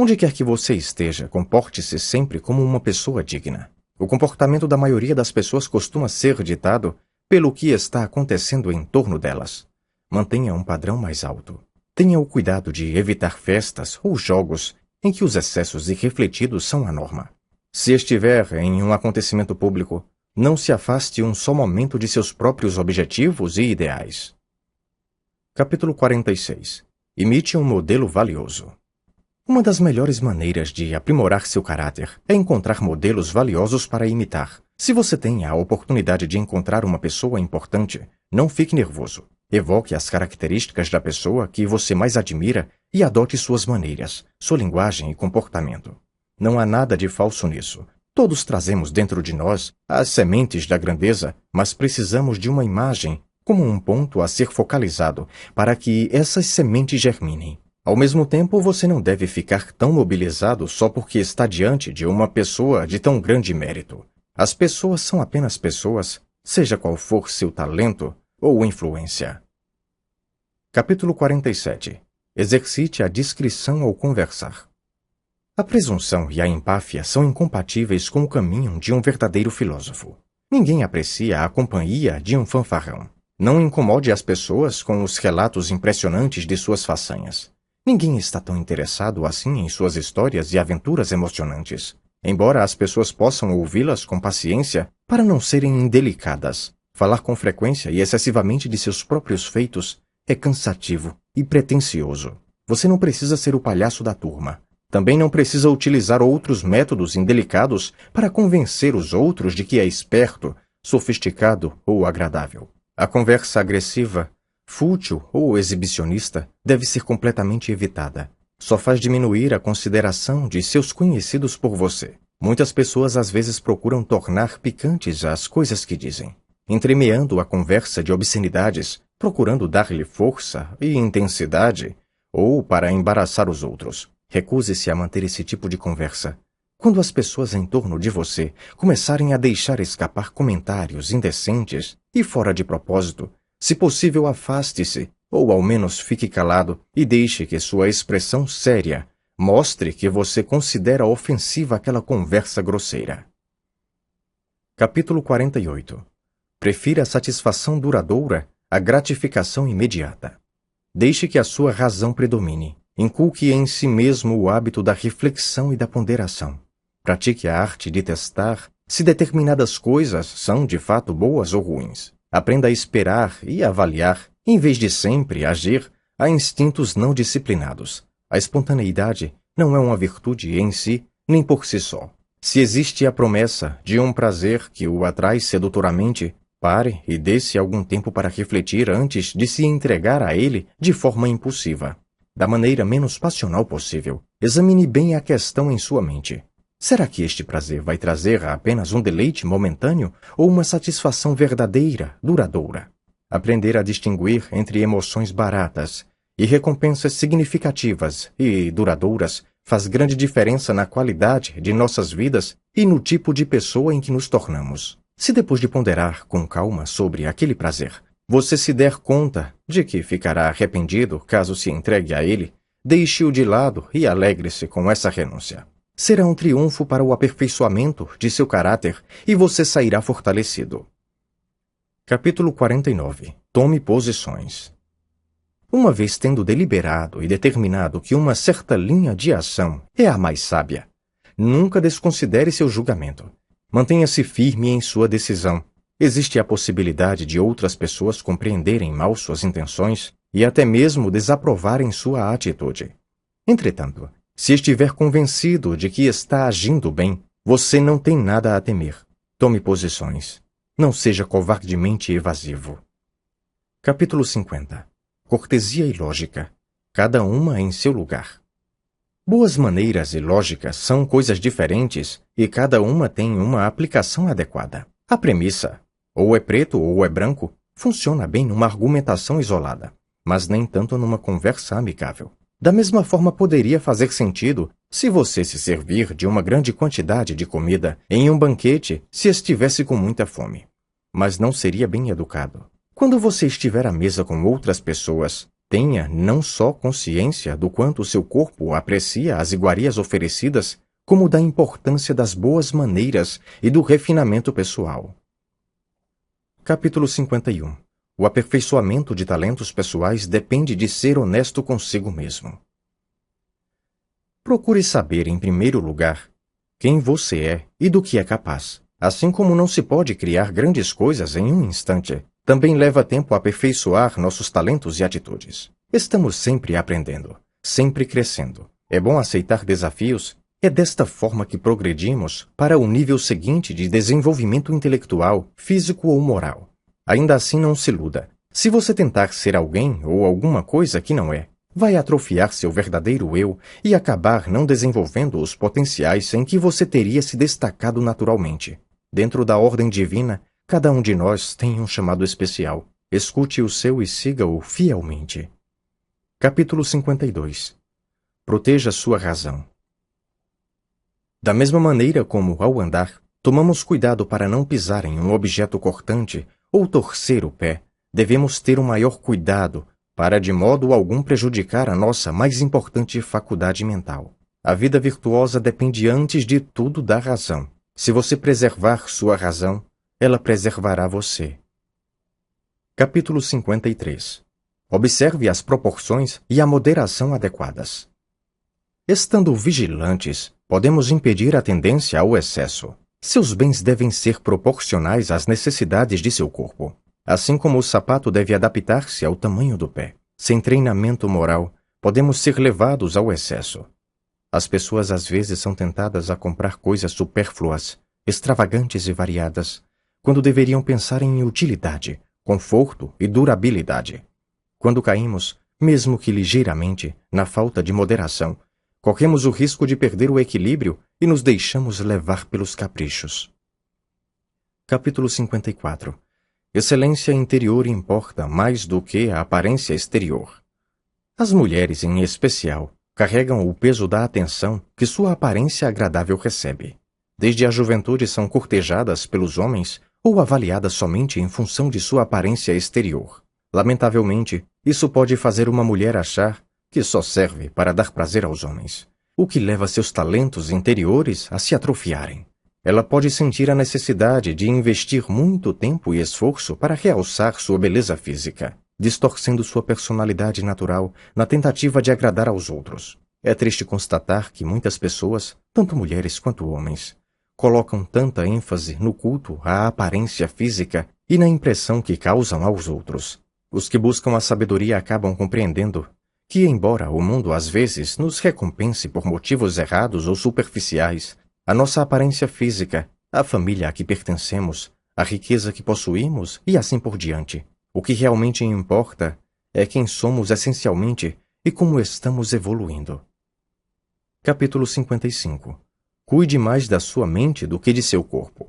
Onde quer que você esteja, comporte-se sempre como uma pessoa digna. O comportamento da maioria das pessoas costuma ser ditado pelo que está acontecendo em torno delas. Mantenha um padrão mais alto. Tenha o cuidado de evitar festas ou jogos em que os excessos irrefletidos são a norma. Se estiver em um acontecimento público, não se afaste um só momento de seus próprios objetivos e ideais. Capítulo 46. Imite um modelo valioso. Uma das melhores maneiras de aprimorar seu caráter é encontrar modelos valiosos para imitar. Se você tem a oportunidade de encontrar uma pessoa importante, não fique nervoso. Evoque as características da pessoa que você mais admira e adote suas maneiras, sua linguagem e comportamento. Não há nada de falso nisso. Todos trazemos dentro de nós as sementes da grandeza, mas precisamos de uma imagem como um ponto a ser focalizado para que essas sementes germinem. Ao mesmo tempo, você não deve ficar tão mobilizado só porque está diante de uma pessoa de tão grande mérito. As pessoas são apenas pessoas, seja qual for seu talento ou influência. Capítulo 47. Exercite a discrição ao conversar. A presunção e a empáfia são incompatíveis com o caminho de um verdadeiro filósofo. Ninguém aprecia a companhia de um fanfarrão. Não incomode as pessoas com os relatos impressionantes de suas façanhas. Ninguém está tão interessado assim em suas histórias e aventuras emocionantes. Embora as pessoas possam ouvi-las com paciência para não serem indelicadas, falar com frequência e excessivamente de seus próprios feitos é cansativo e pretensioso. Você não precisa ser o palhaço da turma. Também não precisa utilizar outros métodos indelicados para convencer os outros de que é esperto, sofisticado ou agradável. A conversa agressiva, fútil ou exibicionista deve ser completamente evitada. Só faz diminuir a consideração de seus conhecidos por você. Muitas pessoas às vezes procuram tornar picantes as coisas que dizem, entremeando a conversa de obscenidades, procurando dar-lhe força e intensidade, ou para embaraçar os outros. Recuse-se a manter esse tipo de conversa. Quando as pessoas em torno de você começarem a deixar escapar comentários indecentes e fora de propósito, se possível, afaste-se, ou ao menos fique calado e deixe que sua expressão séria mostre que você considera ofensiva aquela conversa grosseira. Capítulo 48. Prefira a satisfação duradoura a gratificação imediata. Deixe que a sua razão predomine. Inculque em si mesmo o hábito da reflexão e da ponderação. Pratique a arte de testar se determinadas coisas são de fato boas ou ruins. Aprenda a esperar e avaliar, em vez de sempre agir a instintos não disciplinados. A espontaneidade não é uma virtude em si, nem por si só. Se existe a promessa de um prazer que o atrai sedutoramente, pare e dê-se algum tempo para refletir antes de se entregar a ele de forma impulsiva. Da maneira menos passional possível, examine bem a questão em sua mente. Será que este prazer vai trazer apenas um deleite momentâneo ou uma satisfação verdadeira, duradoura? Aprender a distinguir entre emoções baratas e recompensas significativas e duradouras faz grande diferença na qualidade de nossas vidas e no tipo de pessoa em que nos tornamos. Se depois de ponderar com calma sobre aquele prazer, você se der conta de que ficará arrependido caso se entregue a ele, deixe-o de lado e alegre-se com essa renúncia. Será um triunfo para o aperfeiçoamento de seu caráter e você sairá fortalecido. Capítulo 49. Tome posições. Uma vez tendo deliberado e determinado que uma certa linha de ação é a mais sábia, nunca desconsidere seu julgamento. Mantenha-se firme em sua decisão. Existe a possibilidade de outras pessoas compreenderem mal suas intenções e até mesmo desaprovarem sua atitude. Entretanto, se estiver convencido de que está agindo bem, você não tem nada a temer. Tome posições. Não seja covardemente evasivo. Capítulo 50. Cortesia e lógica. Cada uma em seu lugar. Boas maneiras e lógica são coisas diferentes e cada uma tem uma aplicação adequada. A premissa, ou é preto ou é branco, funciona bem numa argumentação isolada, mas nem tanto numa conversa amigável. Da mesma forma poderia fazer sentido se você se servir de uma grande quantidade de comida em um banquete se estivesse com muita fome. Mas não seria bem educado. Quando você estiver à mesa com outras pessoas, tenha não só consciência do quanto seu corpo aprecia as iguarias oferecidas, como da importância das boas maneiras e do refinamento pessoal. Capítulo 51. O aperfeiçoamento de talentos pessoais depende de ser honesto consigo mesmo. Procure saber, em primeiro lugar, quem você é e do que é capaz. Assim como não se pode criar grandes coisas em um instante, também leva tempo a aperfeiçoar nossos talentos e atitudes. Estamos sempre aprendendo, sempre crescendo. É bom aceitar desafios. É desta forma que progredimos para o nível seguinte de desenvolvimento intelectual, físico ou moral. Ainda assim, não se iluda. Se você tentar ser alguém ou alguma coisa que não é, vai atrofiar seu verdadeiro eu e acabar não desenvolvendo os potenciais em que você teria se destacado naturalmente. Dentro da ordem divina, cada um de nós tem um chamado especial. Escute o seu e siga-o fielmente. Capítulo 52. Proteja sua razão. Da mesma maneira como, ao andar, tomamos cuidado para não pisar em um objeto cortante ou torcer o pé, devemos ter o maior cuidado para de modo algum prejudicar a nossa mais importante faculdade mental. A vida virtuosa depende antes de tudo da razão. Se você preservar sua razão, ela preservará você. Capítulo 53. Observe as proporções e a moderação adequadas. Estando vigilantes, podemos impedir a tendência ao excesso. Seus bens devem ser proporcionais às necessidades de seu corpo, assim como o sapato deve adaptar-se ao tamanho do pé. Sem treinamento moral, podemos ser levados ao excesso. As pessoas às vezes são tentadas a comprar coisas supérfluas, extravagantes e variadas, quando deveriam pensar em utilidade, conforto e durabilidade. Quando caímos, mesmo que ligeiramente, na falta de moderação, corremos o risco de perder o equilíbrio e nos deixamos levar pelos caprichos. Capítulo 54. Excelência interior importa mais do que a aparência exterior. As mulheres, em especial, carregam o peso da atenção que sua aparência agradável recebe. Desde a juventude são cortejadas pelos homens ou avaliadas somente em função de sua aparência exterior. Lamentavelmente, isso pode fazer uma mulher achar que só serve para dar prazer aos homens, o que leva seus talentos interiores a se atrofiarem. Ela pode sentir a necessidade de investir muito tempo e esforço para realçar sua beleza física, distorcendo sua personalidade natural na tentativa de agradar aos outros. É triste constatar que muitas pessoas, tanto mulheres quanto homens, colocam tanta ênfase no culto à aparência física e na impressão que causam aos outros. Os que buscam a sabedoria acabam compreendendo que, embora o mundo às vezes nos recompense por motivos errados ou superficiais, a nossa aparência física, a família a que pertencemos, a riqueza que possuímos e assim por diante, o que realmente importa é quem somos essencialmente e como estamos evoluindo. Capítulo 55. Cuide mais da sua mente do que de seu corpo.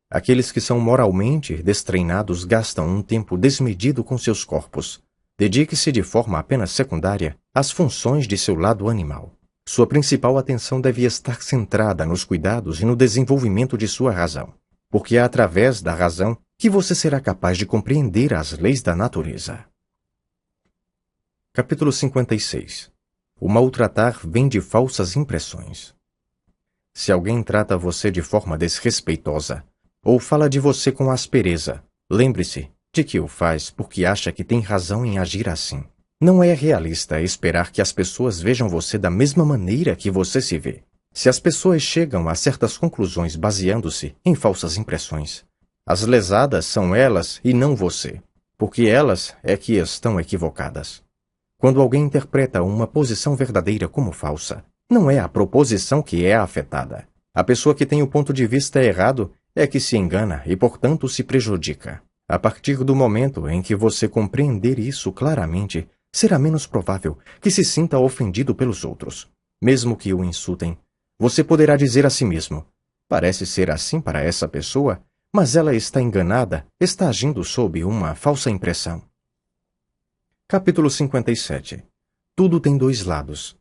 Aqueles que são moralmente destreinados gastam um tempo desmedido com seus corpos. Dedique-se de forma apenas secundária às funções de seu lado animal. Sua principal atenção deve estar centrada nos cuidados e no desenvolvimento de sua razão, porque é através da razão que você será capaz de compreender as leis da natureza. Capítulo 56. O maltratar vem de falsas impressões. Se alguém trata você de forma desrespeitosa, ou fala de você com aspereza, lembre-se de que o faz porque acha que tem razão em agir assim. Não é realista esperar que as pessoas vejam você da mesma maneira que você se vê. Se as pessoas chegam a certas conclusões baseando-se em falsas impressões, as lesadas são elas e não você, porque elas é que estão equivocadas. Quando alguém interpreta uma posição verdadeira como falsa, não é a proposição que é afetada. A pessoa que tem o ponto de vista errado é que se engana e, portanto, se prejudica. A partir do momento em que você compreender isso claramente, será menos provável que se sinta ofendido pelos outros. Mesmo que o insultem, você poderá dizer a si mesmo: parece ser assim para essa pessoa, mas ela está enganada, está agindo sob uma falsa impressão. Capítulo 57. Tudo tem dois lados.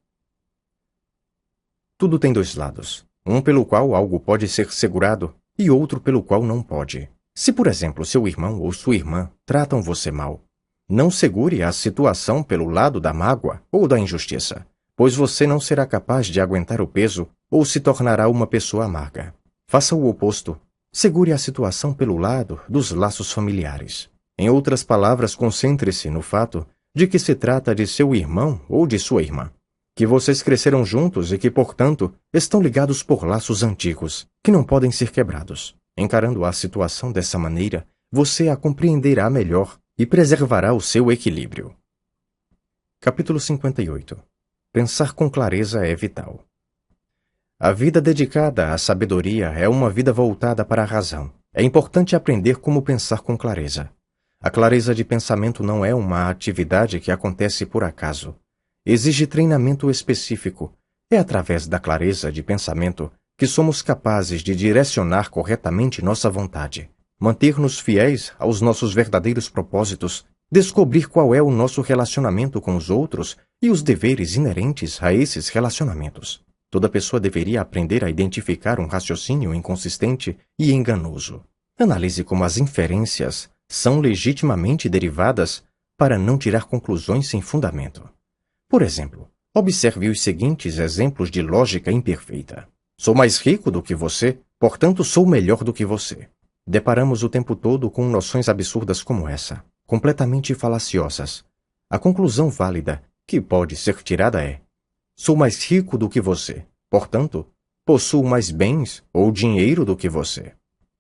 Tudo tem dois lados, um pelo qual algo pode ser segurado e outro pelo qual não pode. Se, por exemplo, seu irmão ou sua irmã tratam você mal, não segure a situação pelo lado da mágoa ou da injustiça, pois você não será capaz de aguentar o peso ou se tornará uma pessoa amarga. Faça o oposto. Segure a situação pelo lado dos laços familiares. Em outras palavras, concentre-se no fato de que se trata de seu irmão ou de sua irmã, que vocês cresceram juntos e que, portanto, estão ligados por laços antigos, que não podem ser quebrados. Encarando a situação dessa maneira, você a compreenderá melhor e preservará o seu equilíbrio. Capítulo 58. Pensar com clareza é vital. A vida dedicada à sabedoria é uma vida voltada para a razão. É importante aprender como pensar com clareza. A clareza de pensamento não é uma atividade que acontece por acaso. Exige treinamento específico. É através da clareza de pensamento que somos capazes de direcionar corretamente nossa vontade, manter-nos fiéis aos nossos verdadeiros propósitos, descobrir qual é o nosso relacionamento com os outros e os deveres inerentes a esses relacionamentos. Toda pessoa deveria aprender a identificar um raciocínio inconsistente e enganoso. Analise como as inferências são legitimamente derivadas para não tirar conclusões sem fundamento. Por exemplo, observe os seguintes exemplos de lógica imperfeita. Sou mais rico do que você, portanto sou melhor do que você. Deparamos o tempo todo com noções absurdas como essa, completamente falaciosas. A conclusão válida que pode ser tirada é: sou mais rico do que você, portanto, possuo mais bens ou dinheiro do que você.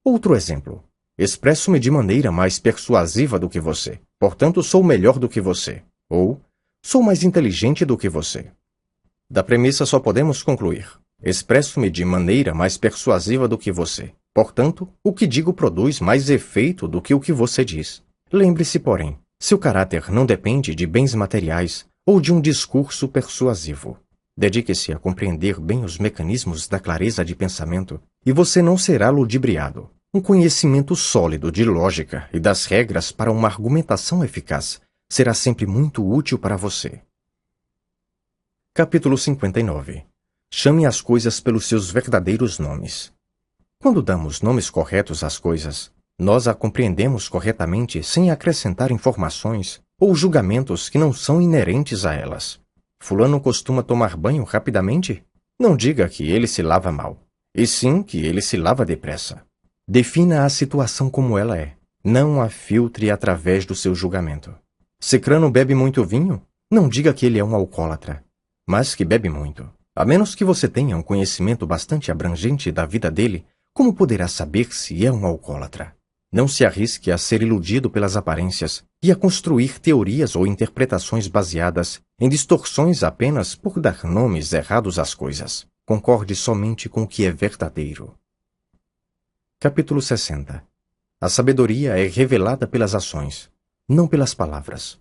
Outro exemplo: expresso-me de maneira mais persuasiva do que você, portanto sou melhor do que você. Ou, sou mais inteligente do que você. Da premissa só podemos concluir: expresso-me de maneira mais persuasiva do que você. Portanto, o que digo produz mais efeito do que o que você diz. Lembre-se, porém, seu caráter não depende de bens materiais ou de um discurso persuasivo. Dedique-se a compreender bem os mecanismos da clareza de pensamento e você não será ludibriado. Um conhecimento sólido de lógica e das regras para uma argumentação eficaz será sempre muito útil para você. Capítulo 59. Chame as coisas pelos seus verdadeiros nomes. Quando damos nomes corretos às coisas, nós a compreendemos corretamente sem acrescentar informações ou julgamentos que não são inerentes a elas. Fulano costuma tomar banho rapidamente? Não diga que ele se lava mal. e sim que ele se lava depressa. Defina a situação como ela é. Não a filtre através do seu julgamento. Cicrano bebe muito vinho? Não diga que ele é um alcoólatra, mas que bebe muito. A menos que você tenha um conhecimento bastante abrangente da vida dele, como poderá saber se é um alcoólatra? Não se arrisque a ser iludido pelas aparências e a construir teorias ou interpretações baseadas em distorções apenas por dar nomes errados às coisas. Concorde somente com o que é verdadeiro. Capítulo 60. A sabedoria é revelada pelas ações, não pelas palavras.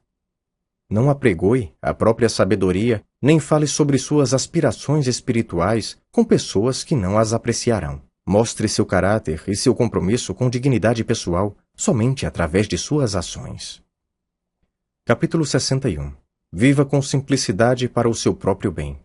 Não apregoe a própria sabedoria, nem fale sobre suas aspirações espirituais com pessoas que não as apreciarão. Mostre seu caráter e seu compromisso com dignidade pessoal somente através de suas ações. Capítulo 61. Viva com simplicidade para o seu próprio bem.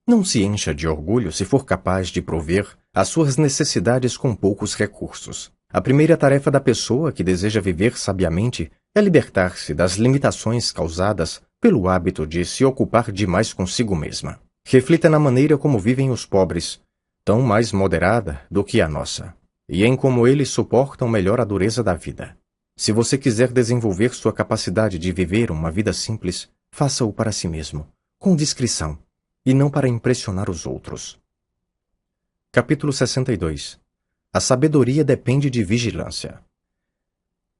Não se encha de orgulho se for capaz de prover as suas necessidades com poucos recursos. A primeira tarefa da pessoa que deseja viver sabiamente é libertar-se das limitações causadas pelo hábito de se ocupar demais consigo mesma. Reflita na maneira como vivem os pobres, tão mais moderada do que a nossa, e em como eles suportam melhor a dureza da vida. Se você quiser desenvolver sua capacidade de viver uma vida simples, faça-o para si mesmo, com discrição, e não para impressionar os outros. Capítulo 62. A sabedoria depende de vigilância.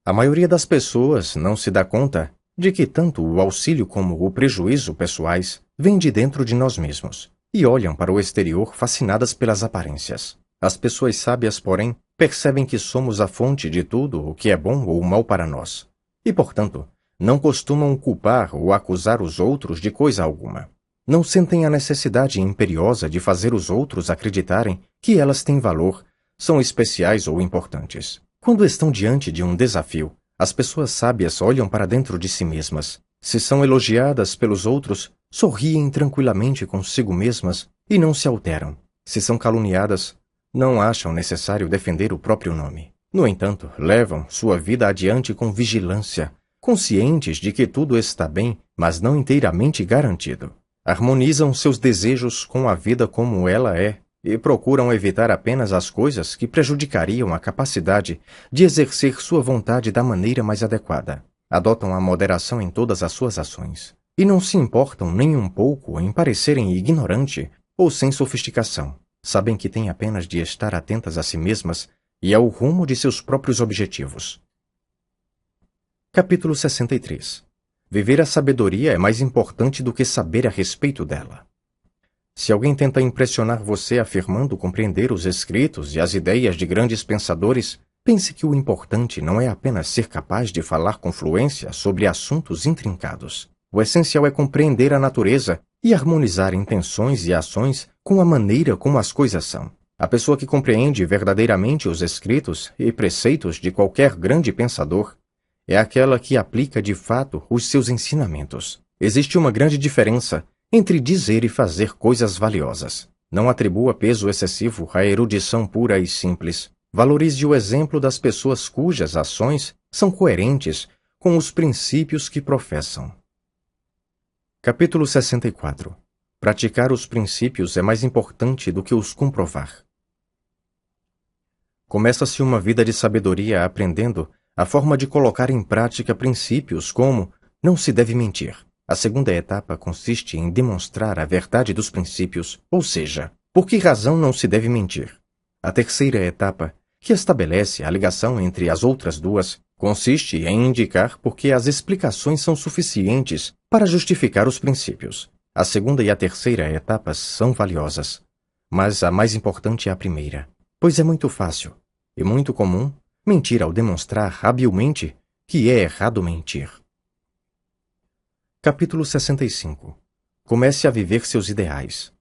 A maioria das pessoas não se dá conta de que tanto o auxílio como o prejuízo pessoais vêm de dentro de nós mesmos, e olham para o exterior fascinadas pelas aparências. As pessoas sábias, porém, percebem que somos a fonte de tudo o que é bom ou mal para nós, e, portanto, não costumam culpar ou acusar os outros de coisa alguma. Não sentem a necessidade imperiosa de fazer os outros acreditarem que elas têm valor, são especiais ou importantes. Quando estão diante de um desafio, as pessoas sábias olham para dentro de si mesmas. Se são elogiadas pelos outros, sorriem tranquilamente consigo mesmas e não se alteram. Se são caluniadas, não acham necessário defender o próprio nome. No entanto, levam sua vida adiante com vigilância, conscientes de que tudo está bem, mas não inteiramente garantido. Harmonizam seus desejos com a vida como ela é e procuram evitar apenas as coisas que prejudicariam a capacidade de exercer sua vontade da maneira mais adequada. Adotam a moderação em todas as suas ações e não se importam nem um pouco em parecerem ignorante ou sem sofisticação. Sabem que têm apenas de estar atentas a si mesmas e ao rumo de seus próprios objetivos. Capítulo 63. Viver a sabedoria é mais importante do que saber a respeito dela. Se alguém tenta impressionar você afirmando compreender os escritos e as ideias de grandes pensadores, pense que o importante não é apenas ser capaz de falar com fluência sobre assuntos intrincados. O essencial é compreender a natureza e harmonizar intenções e ações com a maneira como as coisas são. A pessoa que compreende verdadeiramente os escritos e preceitos de qualquer grande pensador é aquela que aplica de fato os seus ensinamentos. Existe uma grande diferença entre dizer e fazer coisas valiosas. Não atribua peso excessivo à erudição pura e simples. Valorize o exemplo das pessoas cujas ações são coerentes com os princípios que professam. Capítulo 64. Praticar os princípios é mais importante do que os comprovar. Começa-se uma vida de sabedoria aprendendo a forma de colocar em prática princípios como não se deve mentir. A segunda etapa consiste em demonstrar a verdade dos princípios, ou seja, por que razão não se deve mentir. A terceira etapa, que estabelece a ligação entre as outras duas, consiste em indicar por que as explicações são suficientes para justificar os princípios. A segunda e a terceira etapas são valiosas, mas a mais importante é a primeira, pois é muito fácil e muito comum mentir ao demonstrar habilmente que é errado mentir. Capítulo 65. Comece a viver seus ideais.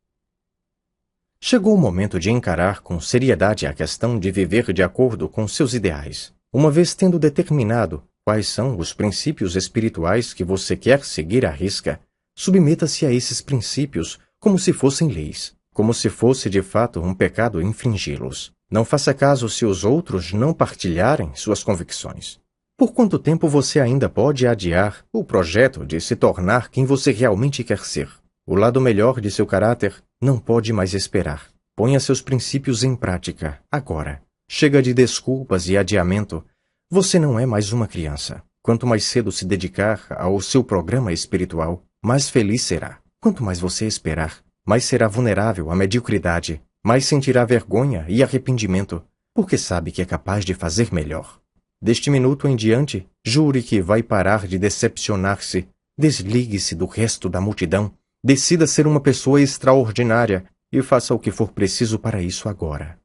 Chegou o momento de encarar com seriedade a questão de viver de acordo com seus ideais. Uma vez tendo determinado quais são os princípios espirituais que você quer seguir à risca, submeta-se a esses princípios como se fossem leis, como se fosse de fato um pecado infringi-los. Não faça caso se os outros não partilharem suas convicções. Por quanto tempo você ainda pode adiar o projeto de se tornar quem você realmente quer ser? O lado melhor de seu caráter não pode mais esperar. Ponha seus princípios em prática, agora. Chega de desculpas e adiamento. Você não é mais uma criança. Quanto mais cedo se dedicar ao seu programa espiritual, mais feliz será. Quanto mais você esperar, mais será vulnerável à mediocridade, mais sentirá vergonha e arrependimento, porque sabe que é capaz de fazer melhor. Deste minuto em diante, jure que vai parar de decepcionar-se, desligue-se do resto da multidão, decida ser uma pessoa extraordinária e faça o que for preciso para isso agora.